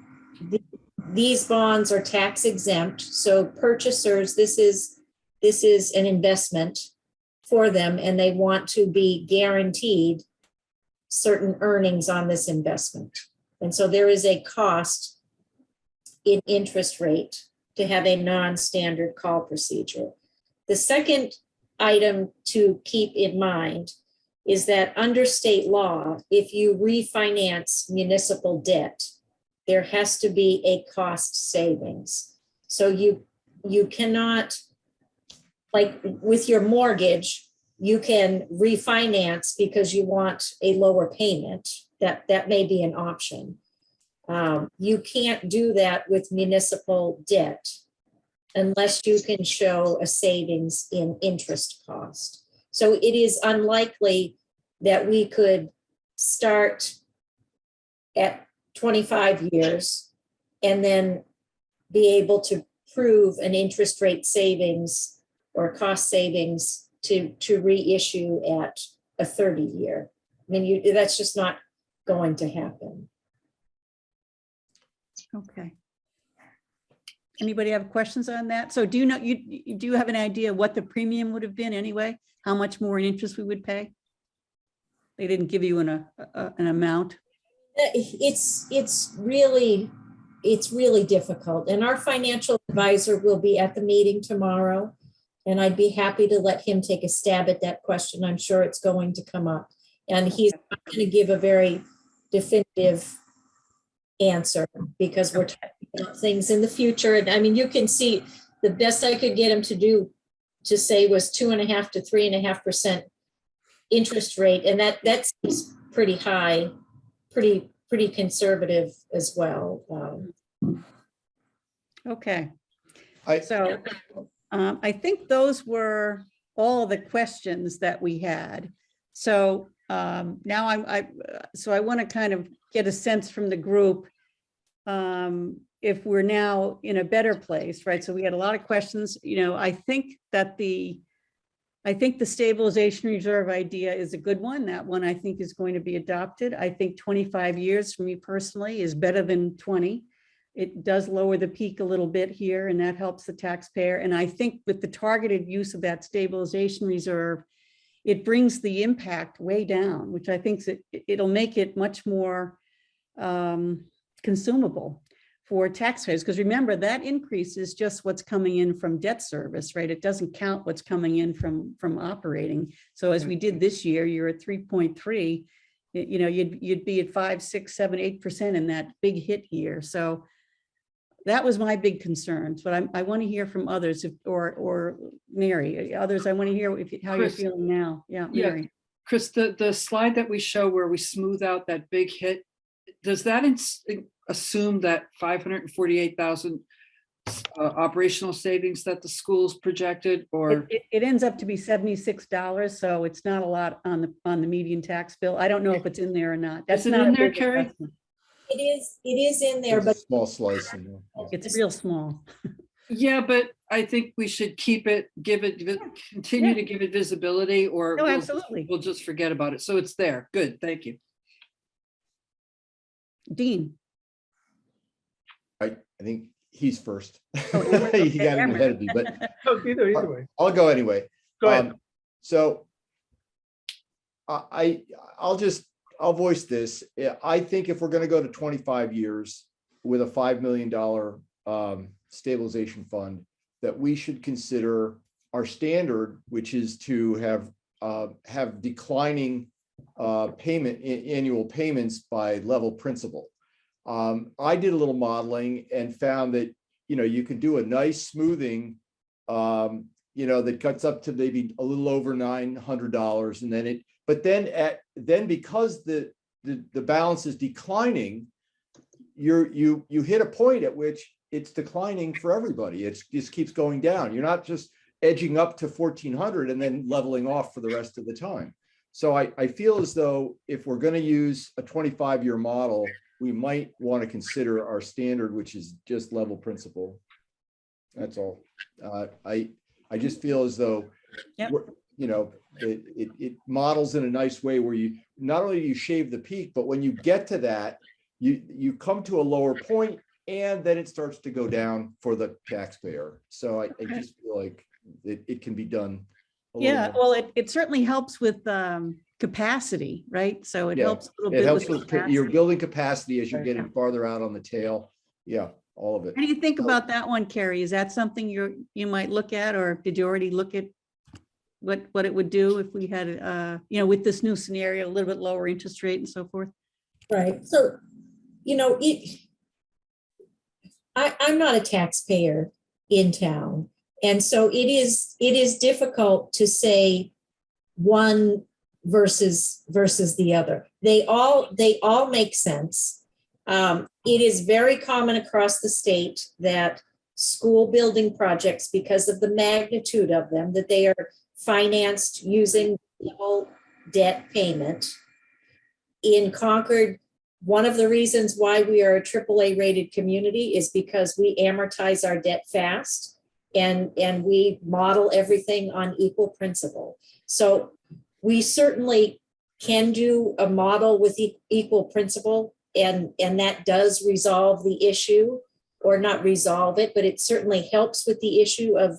these bonds are tax exempt. So purchasers, this is an investment for them and they want to be guaranteed certain earnings on this investment. And so there is a cost in interest rate to have a non-standard call procedure. The second item to keep in mind is that under state law, if you refinance municipal debt, there has to be a cost savings. So you cannot, like with your mortgage, you can refinance because you want a lower payment. That may be an option. You can't do that with municipal debt unless you can show a savings in interest cost. So it is unlikely that we could start at 25 years and then be able to prove an interest rate savings or cost savings to reissue at a 30-year. I mean, that's just not going to happen. Okay. Anybody have questions on that? So do you have an idea what the premium would have been anyway? How much more in interest we would pay? They didn't give you an amount. It's really difficult. And our financial advisor will be at the meeting tomorrow. And I'd be happy to let him take a stab at that question. I'm sure it's going to come up. And he's not going to give a very definitive answer because we're talking about things in the future. And I mean, you can see the best I could get him to do to say was 2.5 to 3.5% interest rate. And that seems pretty high, pretty conservative as well. Okay. I- So I think those were all the questions that we had. So now I want to kind of get a sense from the group if we're now in a better place, right? So we had a lot of questions. I think the stabilization reserve idea is a good one. That one I think is going to be adopted. I think 25 years for me personally is better than 20. It does lower the peak a little bit here, and that helps the taxpayer. And I think with the targeted use of that stabilization reserve, it brings the impact way down, which I think it'll make it much more consumable for taxpayers. Because remember, that increase is just what's coming in from debt service, right? It doesn't count what's coming in from operating. So as we did this year, you're at 3.3. You'd be at 5, 6, 7, 8% in that big hit year. So that was my big concern. But I want to hear from others, or Mary, others. I want to hear how you're Chris. feeling now. Yeah, Yeah. Mary. Chris, the slide that we show where we smooth out that big hit, does that assume that 548,000 operational savings that the schools projected, or? It ends up to be $76, so it's not a lot on the median tax bill. I don't know if it's in there or not. That's Is it not in a there, big Carrie? investment. It is in there, There's a but small slice in there. It's real small. Yeah, but I think we should keep it, continue Yeah. to give it visibility, or No, we'll absolutely. just forget about it. So it's there. Good, thank you. Dean. I think he's first. Oh, Emma, He okay, got it Emma. ahead of me, but Oh, either way. I'll go anyway. Go ahead. So I'll voice this. I think if we're going to go to 25 years with a $5 million stabilization fund, that we should consider our standard, which is to have declining annual payments by level principal. I did a little modeling and found that you could do a nice smoothing that cuts up to maybe a little over $900, and then because the balance is declining, you hit a point at which it's declining for everybody. It just keeps going down. You're not just edging up to 1,400 and then leveling off for the rest of the time. So I feel as though if we're going to use a 25-year model, we might want to consider our standard, which is just level principal. That's all. I just feel as though, Yep. it models in a nice way where you not only you shave the peak, but when you get to that, you come to a lower point, and then it starts to go down for the taxpayer. So I just feel like it can be done. Yeah, well, it certainly helps with capacity, right? So it helps a little bit. It helps with with capacity. you're building capacity as you're getting Yeah. farther out on the tail. Yeah, all of it. How do you think about that one, Carrie? Is that something you might look at, or did you already look at what it would do if we had, with this new scenario, a little bit lower interest rate and so forth? right. So, I'm not a taxpayer in town. And so it is difficult to say one versus the other. They all make sense. It is very common across the state that school building projects, because of the magnitude of them, that they are financed using level debt payment. In Concord, one of the reasons why we are a AAA rated community is because we amortize our debt fast, and we model everything on equal principle. So we certainly can do a model with equal principle, and that does resolve the issue, or not resolve it, but it certainly helps with the issue of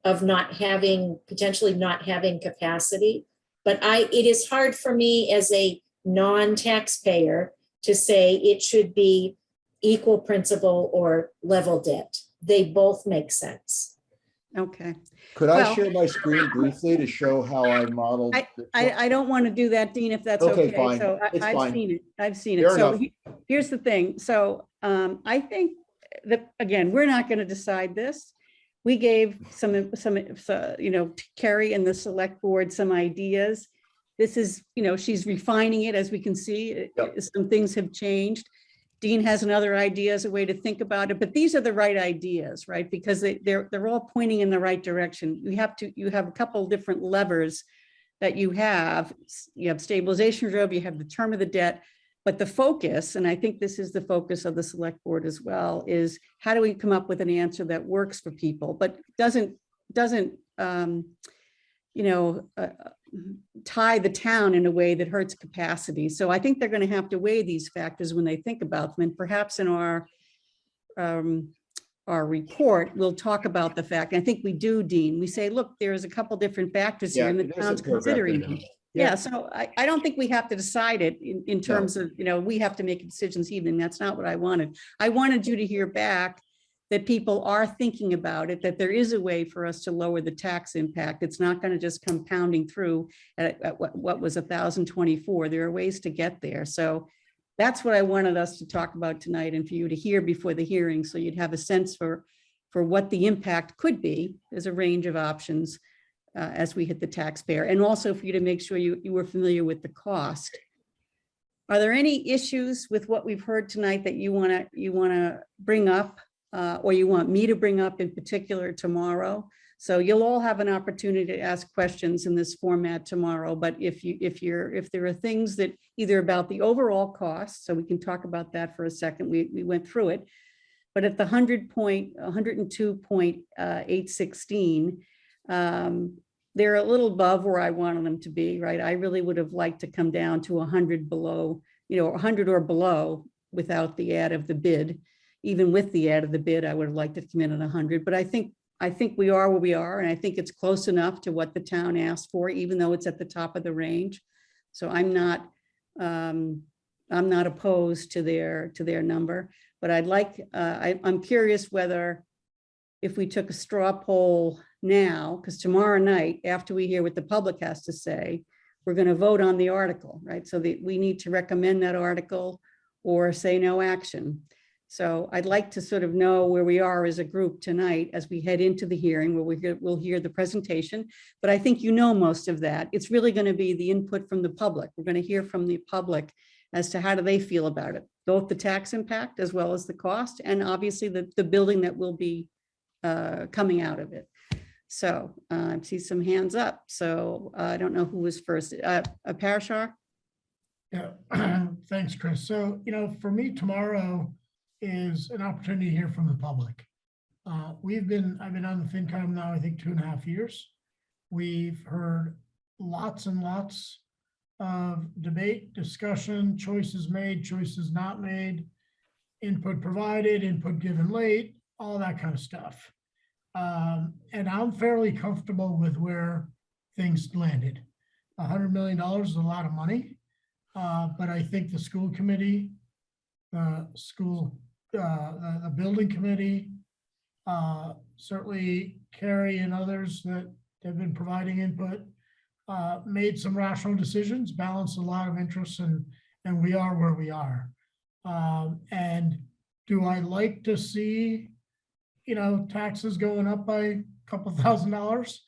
potentially not having capacity. But it is hard for me as a non-taxpayer to say it should be equal principal or level debt. They both make sense. Okay. Could I Well- share my screen briefly to show how I modeled? I don't want to do that, Dean, if that's Okay, okay. fine. So It's I've fine. seen it. I've seen it. Fair So enough. here's the thing. So I think that, again, we're not going to decide this. We gave some, you know, to Carrie and the select board some ideas. This is, you know, she's refining it, as we can see. Yep. Some things have changed. Dean has another idea as a way to think about it, but these are the right ideas, right? Because they're all pointing in the right direction. You have a couple of different levers that you have. You have stabilization reserve, you have the term of the debt, but the focus, and I think this is the focus of the select board as well, is how do we come up with an answer that works for people, but doesn't you know, tie the town in a way that hurts capacity. So I think they're going to have to weigh these factors when they think about them. And perhaps in our report, we'll talk about the fact, and I think we do, Dean, we say, look, there's a couple different factors here and the there's a town's paragraph considering in them. there. Yeah, so I don't think we have to decide it in terms of, you know, we have to make decisions evening. That's not what I wanted. I wanted you to hear back that people are thinking about it, that there is a way for us to lower the tax impact. It's not going to just come pounding through at what was 1,024. There are ways to get there. So that's what I wanted us to talk about tonight and for you to hear before the hearing, so you'd have a sense for what the impact could be. There's a range of options as we hit the taxpayer, and also for you to make sure you were familiar with the cost. Are there any issues with what we've heard tonight that you want to bring up, or you want me to bring up in particular tomorrow? So you'll all have an opportunity to ask questions in this format tomorrow. But if there are things that either about the overall cost, so we can talk about that for a second. We went through it, but at the 102.816. They're a little above where I wanted them to be, right? I really would have liked to come down to 100 below, you know, 100 or below without the add of the bid. Even with the add of the bid, I would have liked to come in at 100, but I think we are where we are, and I think it's close enough to what the town asked for, even though it's at the top of the range. So I'm not opposed to their number, but I'm curious whether if we took a straw poll now, because tomorrow night, after we hear what the public has to say, we're going to vote on the article, right? So we need to recommend that article or say no action. So I'd like to sort of know where we are as a group tonight as we head into the hearing, where we'll hear the presentation. But I think you know most of that. It's really going to be the input from the public. We're going to hear from the public as to how do they feel about it, both the tax impact as well as the cost, and obviously the building that will be coming out of it. So I see some hands up. So I don't know who was first. Parashar? Yeah, thanks, Chris. So, you know, for me, tomorrow is an opportunity to hear from the public. I've been on the FinCom now, I think 2.5 years. We've heard lots and lots of debate, discussion, choices made, choices not made, input provided, input given late, all that kind of stuff. And I'm fairly comfortable with where things landed. $100 million is a lot of money, but I think the school committee, the building committee, certainly Carrie and others that have been providing input, made some rational decisions, balanced a lot of interests, and we are where we are. And do I like to see, you know, taxes going up by a couple $1,000s?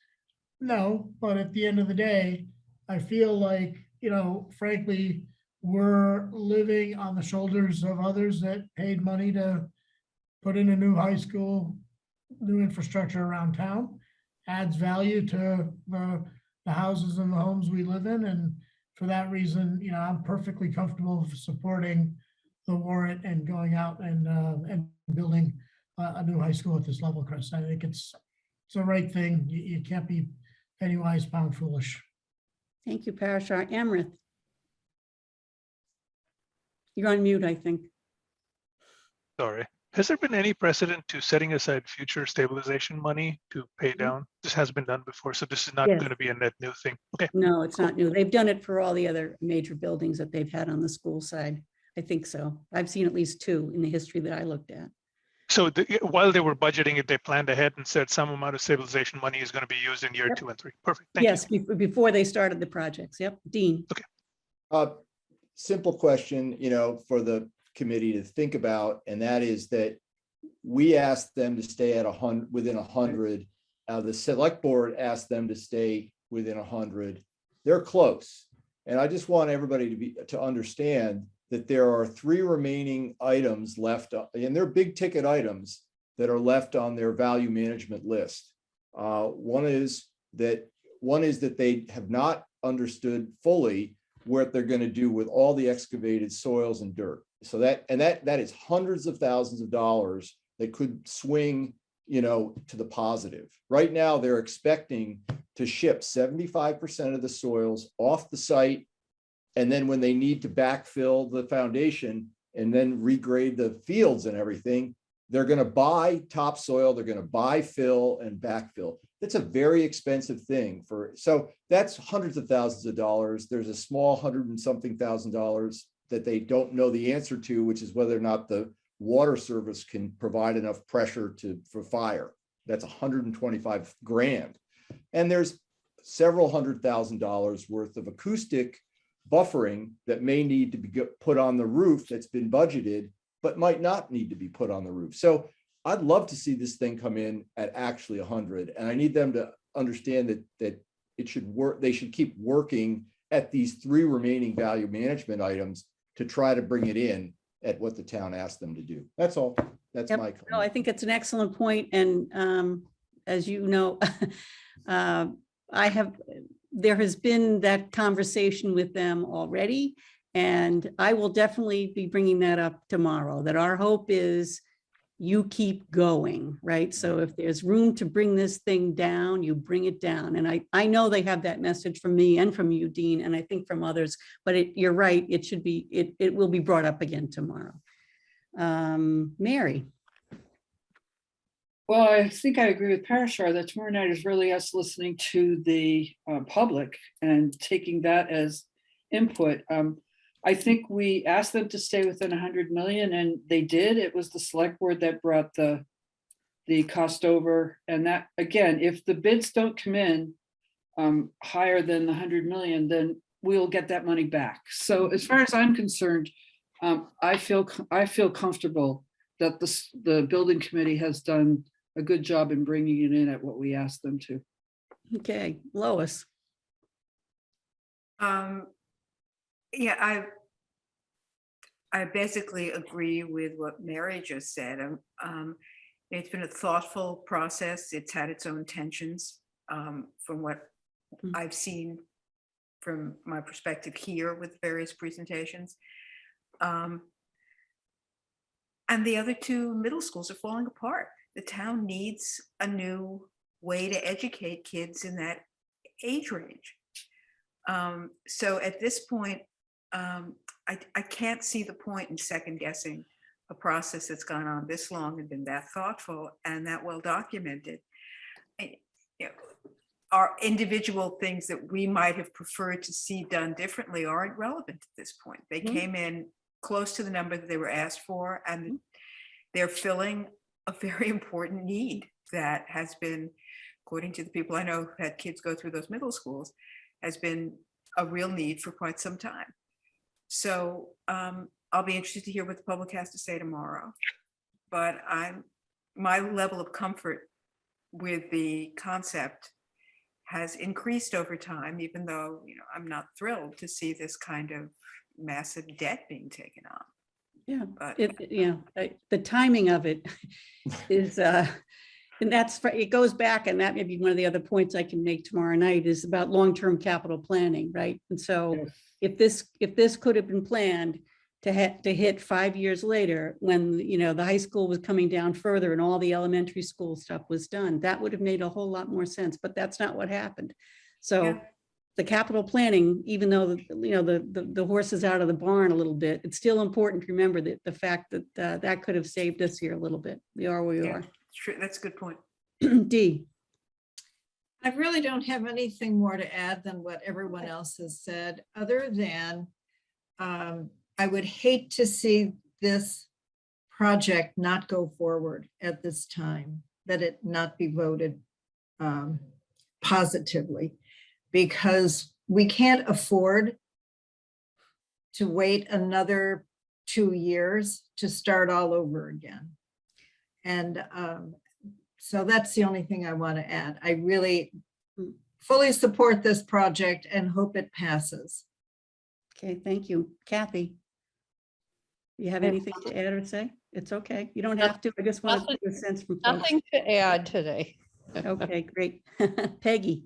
No, but at the end of the day, I feel like, you know, frankly, we're living on the shoulders of others that paid money to put in a new high school, new infrastructure around town, adds value to the houses and the homes we live in. And for that reason, you know, I'm perfectly comfortable supporting the warrant and going out and building a new high school at this level, Chris. I think it's the right thing. You can't be penny wise, pound foolish. Thank you, Parashar. Amrith? You're on mute, I think. Sorry. Has there been any precedent to setting aside future stabilization money to pay down? This has been done before, so this is not Yes. going to be a net new thing. Okay. No, it's not new. They've done it for all the other major buildings that they've had on the school side. I think so. I've seen at least 2 in the history that I looked at. So while they were budgeting it, they planned ahead and said some amount of stabilization money is going to be used in year Yep. 2 and 3. Perfect. Thank Yes, before they started the projects. Yep. Dean? Simple question, you know, for the committee to think about, and that is that we asked them to stay at within 100. The select board asked them to stay within 100. They're close. And I just want everybody to understand that there are 3 remaining items left, and they're big ticket items that are left on their value management list. One is that they have not understood fully what they're going to do with all the excavated soils and dirt. So that is hundreds of thousands of dollars that could swing, to the positive. Right now, they're expecting to ship 75% of the soils off the site. And then when they need to backfill the foundation and then regrade the fields and everything, they're going to buy topsoil, they're going to buy fill and backfill. That's a very expensive thing so that's hundreds of thousands of dollars. There's a small $100 and something thousand that they don't know the answer to, which is whether or not the water service can provide enough pressure for fire. That's $125,000. And there's several $100,000 worth of acoustic buffering that may need to be put on the roof that's been budgeted, but might not need to be put on the roof. So I'd love to see this thing come in at actually 100. And I need them to understand that it should work. They should keep working at these 3 remaining value management items to try to bring it in at what the town asked them to do. That's all. That's Yep. my No, I comment. think it's an excellent point. And as you know, there has been that conversation with them already. And I will definitely be bringing that up tomorrow, that our hope is you keep going, right? So if there's room to bring this thing down, you bring it down. And I know they have that message from me and from you, Dean, and I think from others, but you're right, it will be brought up again tomorrow. Mary. Well, I think I agree with Parashar that tomorrow night is really us listening to the public and taking that as input. I think we asked them to stay within 100 million and they did. It was the select board that brought the cost over. And that, again, if the bids don't come in higher than the 100 million, then we'll get that money back. So as far as I'm concerned, I feel comfortable that the building committee has done a good job in bringing it in at what we asked them to. Okay, Lois. Yeah, I basically agree with what Mary just said. It's been a thoughtful process. It's had its own tensions from what I've seen from my perspective here with various presentations. And the other 2 middle schools are falling apart. The town needs a new way to educate kids in that age range. So at this point, I can't see the point in second guessing a process that's gone on this long and been that thoughtful and that well documented. Our individual things that we might have preferred to see done differently aren't relevant at this point. They came in close to the number that they were asked for, and they're filling a very important need that has been, according to the people I know who had kids go through those middle schools, has been a real need for quite some time. So I'll be interested to hear what the public has to say tomorrow. But my level of comfort with the concept has increased over time, even though I'm not thrilled to see this kind of massive debt being taken on. Yeah, But the timing of it is, and it goes back, and that may be one of the other points I can make tomorrow night is about long-term capital planning, right? And so if this could have been planned to hit 5 years later, when the high school was coming down further and all the elementary school stuff was done, that would have made a whole lot more sense. But that's not what happened. So the capital planning, even though the horse is out of the barn a little bit, it's still important to remember that the fact that that could have saved us here a little bit. We are where we are. True, that's a good point. D. I really don't have anything more to add than what everyone else has said, other than I would hate to see this project not go forward at this time, that it not be voted positively, because we can't afford to wait another 2 years to start all over again. And so that's the only thing I want to add. I really fully support this project and hope it passes. Okay, thank you. Kathy? You have anything to add or say? It's okay. You don't have to. I just want to get a sense from folks. Nothing to add today. Okay, great. Peggy?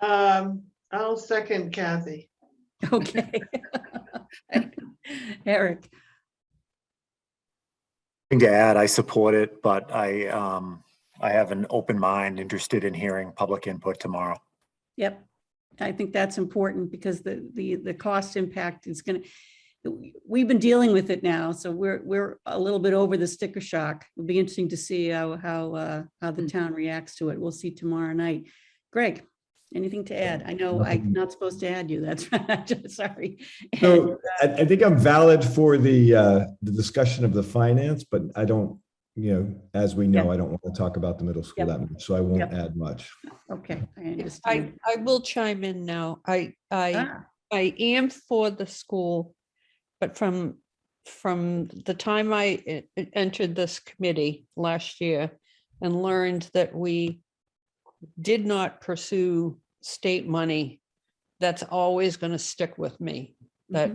I'll second Kathy. Okay. Eric? Thing to add, I support it, but I have an open mind, interested in hearing public input tomorrow. Yep. I think that's important because the cost impact is going to, we've been dealing with it now, so we're a little bit over the sticker shock. It'll be interesting to see how the town reacts to it. We'll see tomorrow night. Greg, anything to add? I know I'm not supposed to add you. That's right. Sorry. So I think I'm valid for the discussion of the finance, but I don't, as we know, I don't want to talk about the middle school that much, so I won't add much. Okay, I understand. I will chime in now. I am for the school, but from the time I entered this committee last year and learned that we did not pursue state money, that's always going to stick with me. That's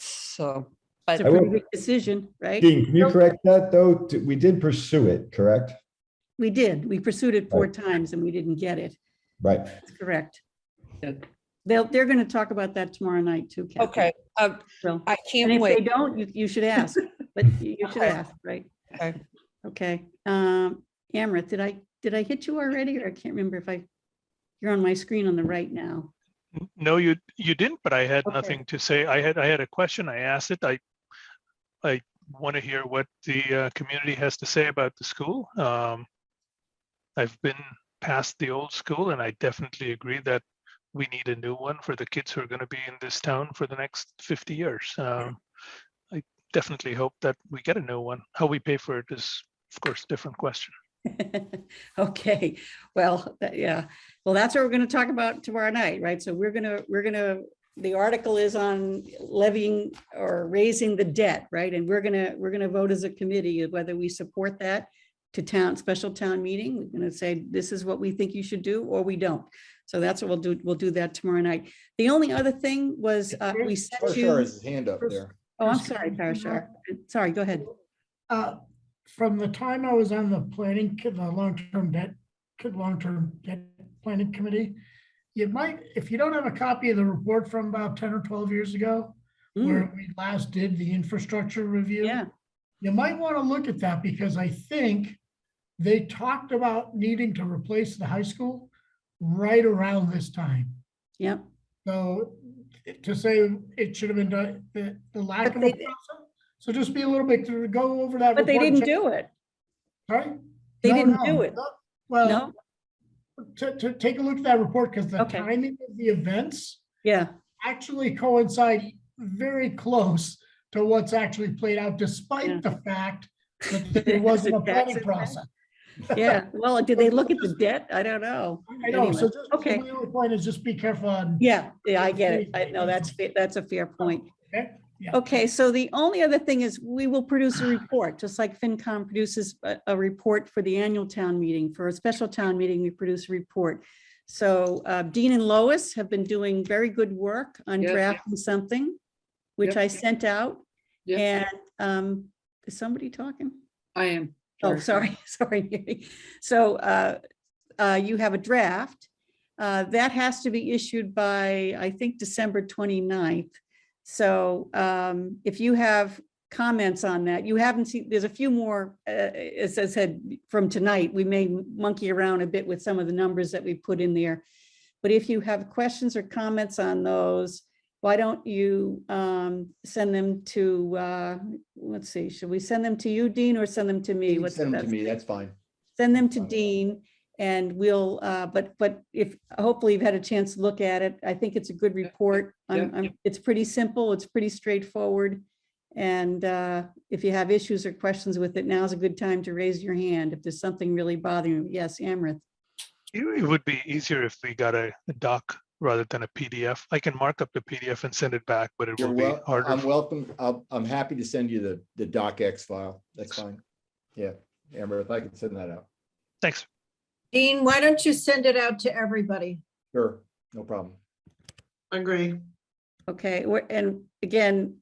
so. It's a pretty big decision, right? Dean, can you correct that though? We did pursue it, correct? We did. We pursued it 4 times and we didn't get it. Right. That's correct. They're going to talk about that tomorrow night too, Kathy. Okay. So, I and can't if they wait. don't, you should ask, but you should ask, right? Okay. Okay. Amrit, did I hit you already? Or I can't remember if you're on my screen on the right now. No, you didn't, but I had Okay. nothing to say. I had a question. I asked it. I want to hear what the community has to say about the school. I've been past the old school, and I definitely agree that we need a new one for the kids who are going to be in this town for the next 50 years. I definitely hope that we get a new one. How we pay for it is, of course, a different question. Okay, well, yeah, well, that's what we're going to talk about tomorrow night, right? So we're gonna the article is on levying or raising the debt, right? And we're gonna vote as a committee whether we support that to special town meeting. We're going to say this is what we think you should do, or we don't. So that's what we'll do. We'll do that tomorrow night. The only other thing was we sent Parashar you. has his hand up there. Oh, I'm sorry, Parashar. Sorry, go ahead. From the time I was on the long-term debt planning committee, you might, if you don't have a copy of the report from about 10 or 12 years ago, where we last did the infrastructure review, Yeah. you might want to look at that because I think they talked about needing to replace the high school right around this time. Yep. So to say it should have been done, the lack But of they a process. So just be a little bit to go over that. But they report and didn't check- do it. Sorry? They No, didn't no, do it. no. Well, No? to take a look at that report, because the Okay. timing of the events Yeah. actually coincide very close to what's actually played out, despite Yeah. the fact that there wasn't a The tax planning impact? process. Yeah. Well, did they look at the debt? I don't know. I know, so Anyway, just, okay. my only point is just be careful on. Yeah, I get it. I know that's a fair point. Okay? Yeah. Okay, so the only other thing is we will produce a report, just like FinCom produces a report for the annual town meeting. For a special town meeting, we produce a report. So Dean and Lois have been doing very good work on Yeah. drafting something, which Yep. I sent out. Yeah, And is somebody talking? I am. Oh, sorry, sorry. So you have a draft. That has to be issued by, I think, December 29th. So if you have comments on that, you haven't seen, there's a few more, as I said, from tonight, we may monkey around a bit with some of the numbers that we put in there. But if you have questions or comments on those, why don't you send them to, let's see, should we send them to you, Dean, or send them to me? You can What's send the them to best? me, that's fine. Send them to Dean and we'll, but if, hopefully you've had a chance to look at it. I think it's a good report. It's pretty simple. It's pretty straightforward. And if you have issues or questions with it, now's a good time to raise your hand. If there's something really bothering you. Yes, Amrit. It would be easier if we got a doc rather than a PDF? I can mark up the PDF and send it back, but it You're will be well, harder. I'm welcome. I'm happy to send you the docx file. That's fine. Yeah, Amber, if I can send that out. Thanks. Dean, why don't you send it out to everybody? Sure, no problem. Agree. Okay, and again,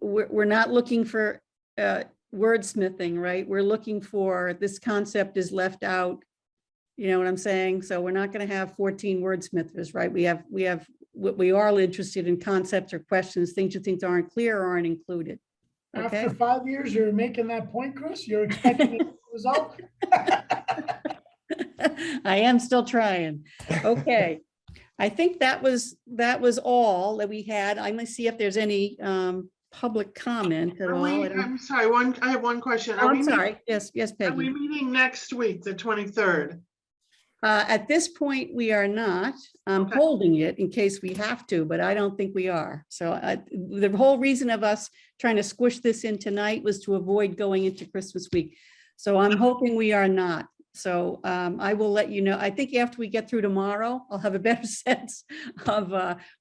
we're not looking for wordsmithing, right? We're looking for, this concept is left out. You know what I'm saying? So we're not going to have 14 wordsmithers, right? We are interested in concepts or questions, things you think aren't clear or aren't included. Okay. After 5 years, you're making that point, Chris? You're expecting a result? I am still trying. Okay. I think that was all that we had. I'm gonna see if there's any public comment at Are all. we, I'm sorry, I have one question. Oh, Are we I'm sorry. Yes, Are we Peggy. meeting next week, the 23rd? At this point, we are not. I'm Okay. holding it in case we have to, but I don't think we are. So the whole reason of us trying to squish this in tonight was to avoid going into Christmas week. So I'm hoping we are not. So I will let you know. I think after we get through tomorrow, I'll have a better sense of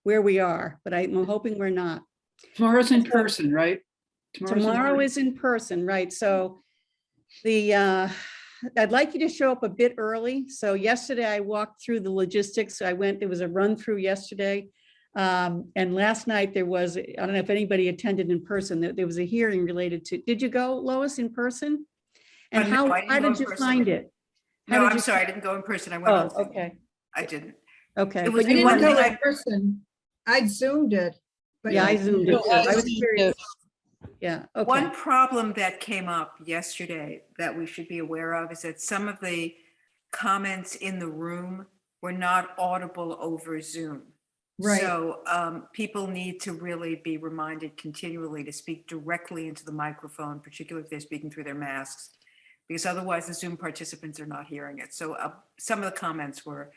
where we are, but I'm hoping we're not. Tomorrow's in person, right? Tomorrow is in person, right? So I'd like you to show up a bit early. So yesterday I walked through the logistics. There was a run through yesterday. And last night there was, I don't know if anybody attended in person, there was a hearing related to, did you go, Lois, in person? And No, I how didn't go did in you person. find it? How No, did I'm you- sorry, I didn't go in person. I went on Oh, Zoom. okay, I didn't. okay. It was But I you one didn't were- go thing in person. I Zoomed it. but Yeah, I Zoomed it. Yeah, I was me curious. too. Yeah, okay. One problem that came up yesterday that we should be aware of is that some of the comments in the room were not audible over Zoom. Right. So people need to really be reminded continually to speak directly into the microphone, particularly if they're speaking through their masks, because otherwise the Zoom participants are not hearing it. So some of the comments were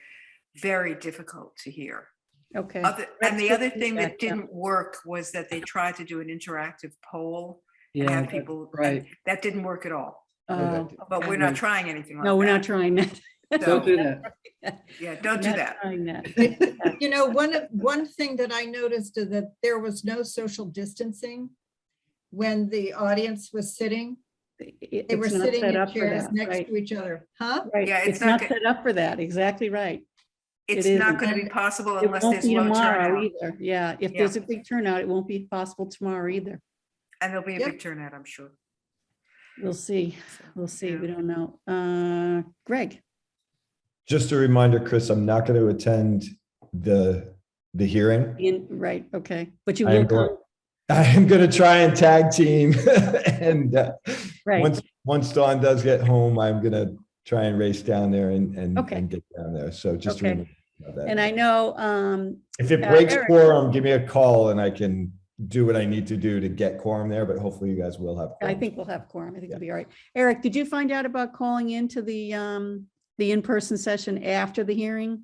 very difficult to hear. Okay. And That's the good other thing that feedback, yeah. didn't work was that they tried to do an interactive poll and Yeah, have people, right. that didn't work at all. Oh, But okay. we're not trying anything like that. No, we're not trying that. Don't do that. Yeah, don't do Not that. trying that. You know, one thing that I noticed is that there was no social distancing when the audience was sitting. They were It's not sitting set in up for chairs that, next right? to each other. Huh? Right, Yeah, it's not set up for that, exactly right. It's It not isn't. going to be possible It unless won't there's be low tomorrow turnout. either, yeah, if there's a big turnout, it won't be possible tomorrow either. And there'll be a Yep. big turnout, I'm sure. We'll see, Yeah. we don't know. Greg, Just a reminder, Chris, I'm not going to attend the hearing. right, okay, but you I will am come, going, I am going to try and tag team. And right, once Dawn does get home, I'm going to try and race down there and Okay. get down there. So just Okay. remember about that. and I know, If it breaks Eric. quorum, give me a call and I can do what I need to do to get quorum there, but hopefully you guys will have. I quorum. think we'll have quorum, I think it'll be all right. Eric, did you find out about calling into the in-person session after the hearing?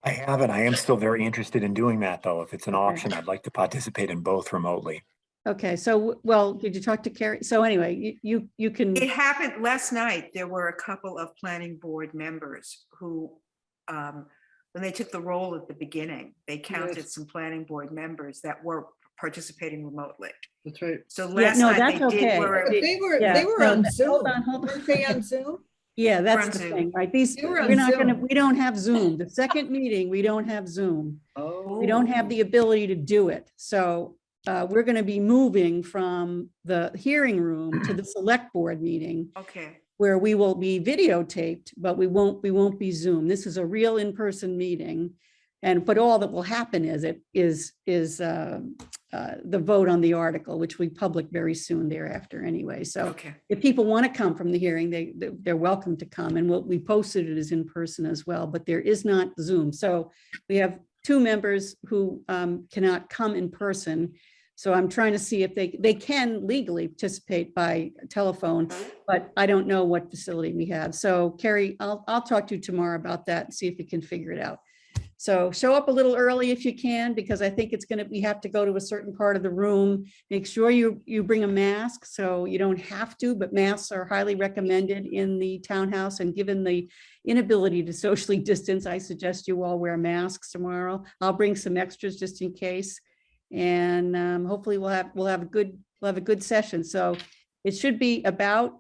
I haven't. I am still very interested in doing that, though. If it's an Okay. option, I'd like to participate in both remotely. Okay, so, well, did you talk to Carrie? So anyway, you can, It happened last night. There were a couple of planning board members who, when they took the roll at the beginning, they counted some planning board members that were participating remotely. That's right. So Yeah, last no, night that's they okay. did were, But they were Yeah, no, on hold Zoom. on, hold on. Weren't they on Zoom? Yeah, that's on the Zoom. thing, right? These, You were on we're not gonna, Zoom. we don't have Zoom. The second meeting, we don't have Zoom. Oh. We don't have the ability to do it. So we're gonna be moving from the hearing room to the select board meeting okay, where we will be videotaped, but we won't be Zoom. This is a real in-person meeting. But all that will happen is the vote on the article, which we public very soon thereafter anyway. So okay. if people want to come from the hearing, they're welcome to come, and we posted it as in person as well, but there is not Zoom. So we have two members who cannot come in person. So I'm trying to see if they can legally participate by telephone, but I don't know what facility we have. So Carrie, I'll talk to you tomorrow about that and see if we can figure it out. So show up a little early if you can, because I think it's gonna, we have to go to a certain part of the room. Make sure you bring a mask, so you don't have to, but masks are highly recommended in the townhouse. And given the inability to socially distance, I suggest you all wear masks tomorrow. I'll bring some extras just in case. And hopefully we'll have a good session. So it should be about,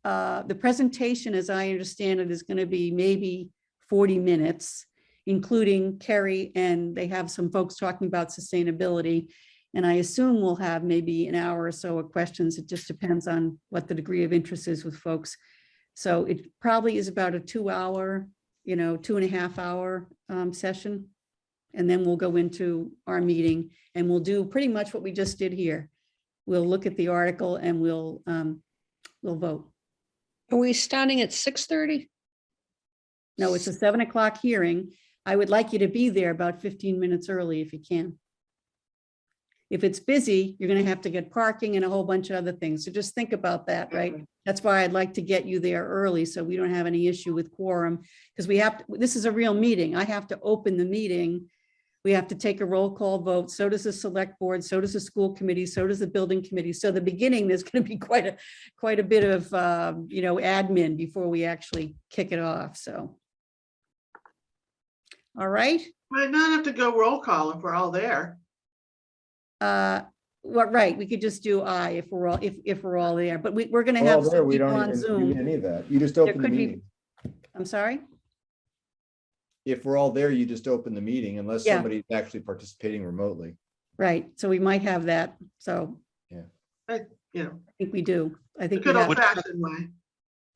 the presentation, as I understand it, is gonna be maybe 40 minutes. Including Kerry, and they have some folks talking about sustainability. And I assume we'll have maybe an hour or so of questions. It just depends on what the degree of interest is with folks. So it probably is about a 2-hour, 2.5 hour session. And then we'll go into our meeting and we'll do pretty much what we just did here. We'll look at the article and we'll vote. Are we starting at 6:30? No, it's a 7 o'clock hearing. I would like you to be there about 15 minutes early if you can. If it's busy, you're gonna have to get parking and a whole bunch of other things. So just think about that, right? That's why I'd like to get you there early so we don't have any issue with quorum. Because this is a real meeting. I have to open the meeting. We have to take a roll call vote. So does the select board, so does the school committee, so does the building committee. So the beginning, there's gonna be quite a bit of admin before we actually kick it off, so. All right. Might not have to go roll call if we're all there. Right, we could just do I if we're all there, but we're gonna Well, have there, some we people don't on even do Zoom. any of that. You just There open the could be- meeting. I'm sorry? If we're all there, you just open the meeting unless Yeah. somebody's actually participating remotely. Right, so we might have that, so You know, I think we do. I the think we good have, old fashioned way.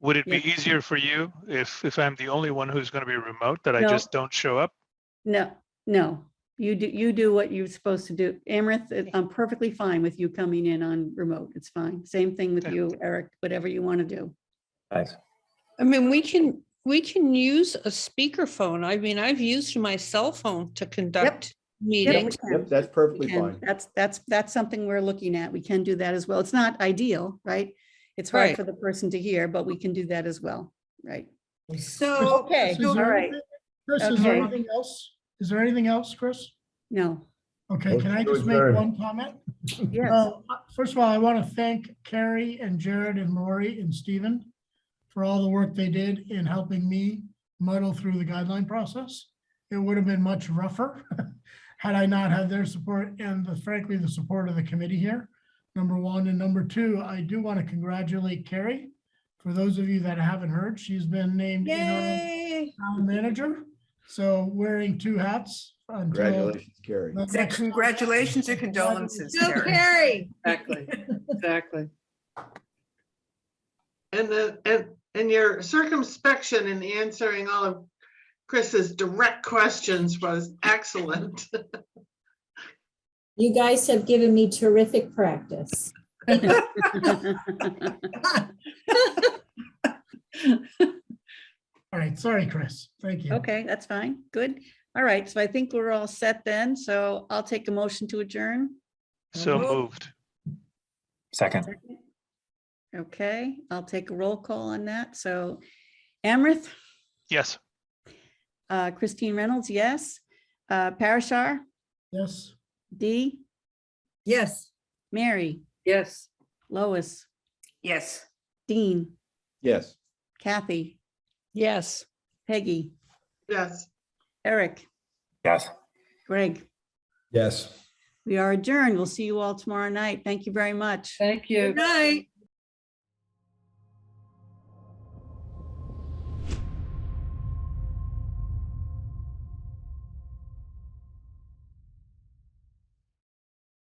Would it be Yeah. easier for you if I'm the only one who's going to be remote, that I No. just don't show up? no, you do what you're supposed to do. Amrith, I'm perfectly fine with you coming in on remote. It's fine. Same thing with Okay. you, Eric, whatever you want to do. Thanks. I mean, we can use a speakerphone. I mean, I've used my cell phone to conduct meetings. Yep, that's perfectly And fine. that's something we're looking at. We can do that as well. It's not ideal, right? It's hard Right. for the person to hear, but we can do that as well, right? So, Okay, Chris, is all there right. anything- Chris, is there Okay. anything else? Is there anything else, Chris? No, Okay, can I Motion to just make adjourn. one comment? yes, First of all, I want to thank Carrie and Jared and Lori and Stephen for all the work they did in helping me muddle through the guideline process. It would have been much rougher had I not had their support and frankly, the support of the committee here. Number one, and number two, I do want to congratulate Carrie. For those of you that haven't heard, she's been named interim yay. town manager. So wearing two hats until. Congratulations, Carrie. the Is that next- congratulations or condolences, Go Terry? Carrie. Exactly, exactly. And your circumspection in answering all of Chris's direct questions was excellent. You guys have given me terrific practice. All right, sorry, Chris. Thank you. okay, that's fine, good. All right, so I think we're all set then, so I'll take a motion to adjourn. So Oh. moved. Second. Okay, I'll take a roll call on that, so Amrith, Yes. Christine Reynolds, yes. Parashar, Yes. Dee, Yes. Mary, Yes. Lois, Yes. Dean, Yes. Kathy, Yes. Peggy, Yes. Eric, Yes. Greg. Yes. We are adjourned. We'll see you all tomorrow night. Thank you very much. Thank you. Good night.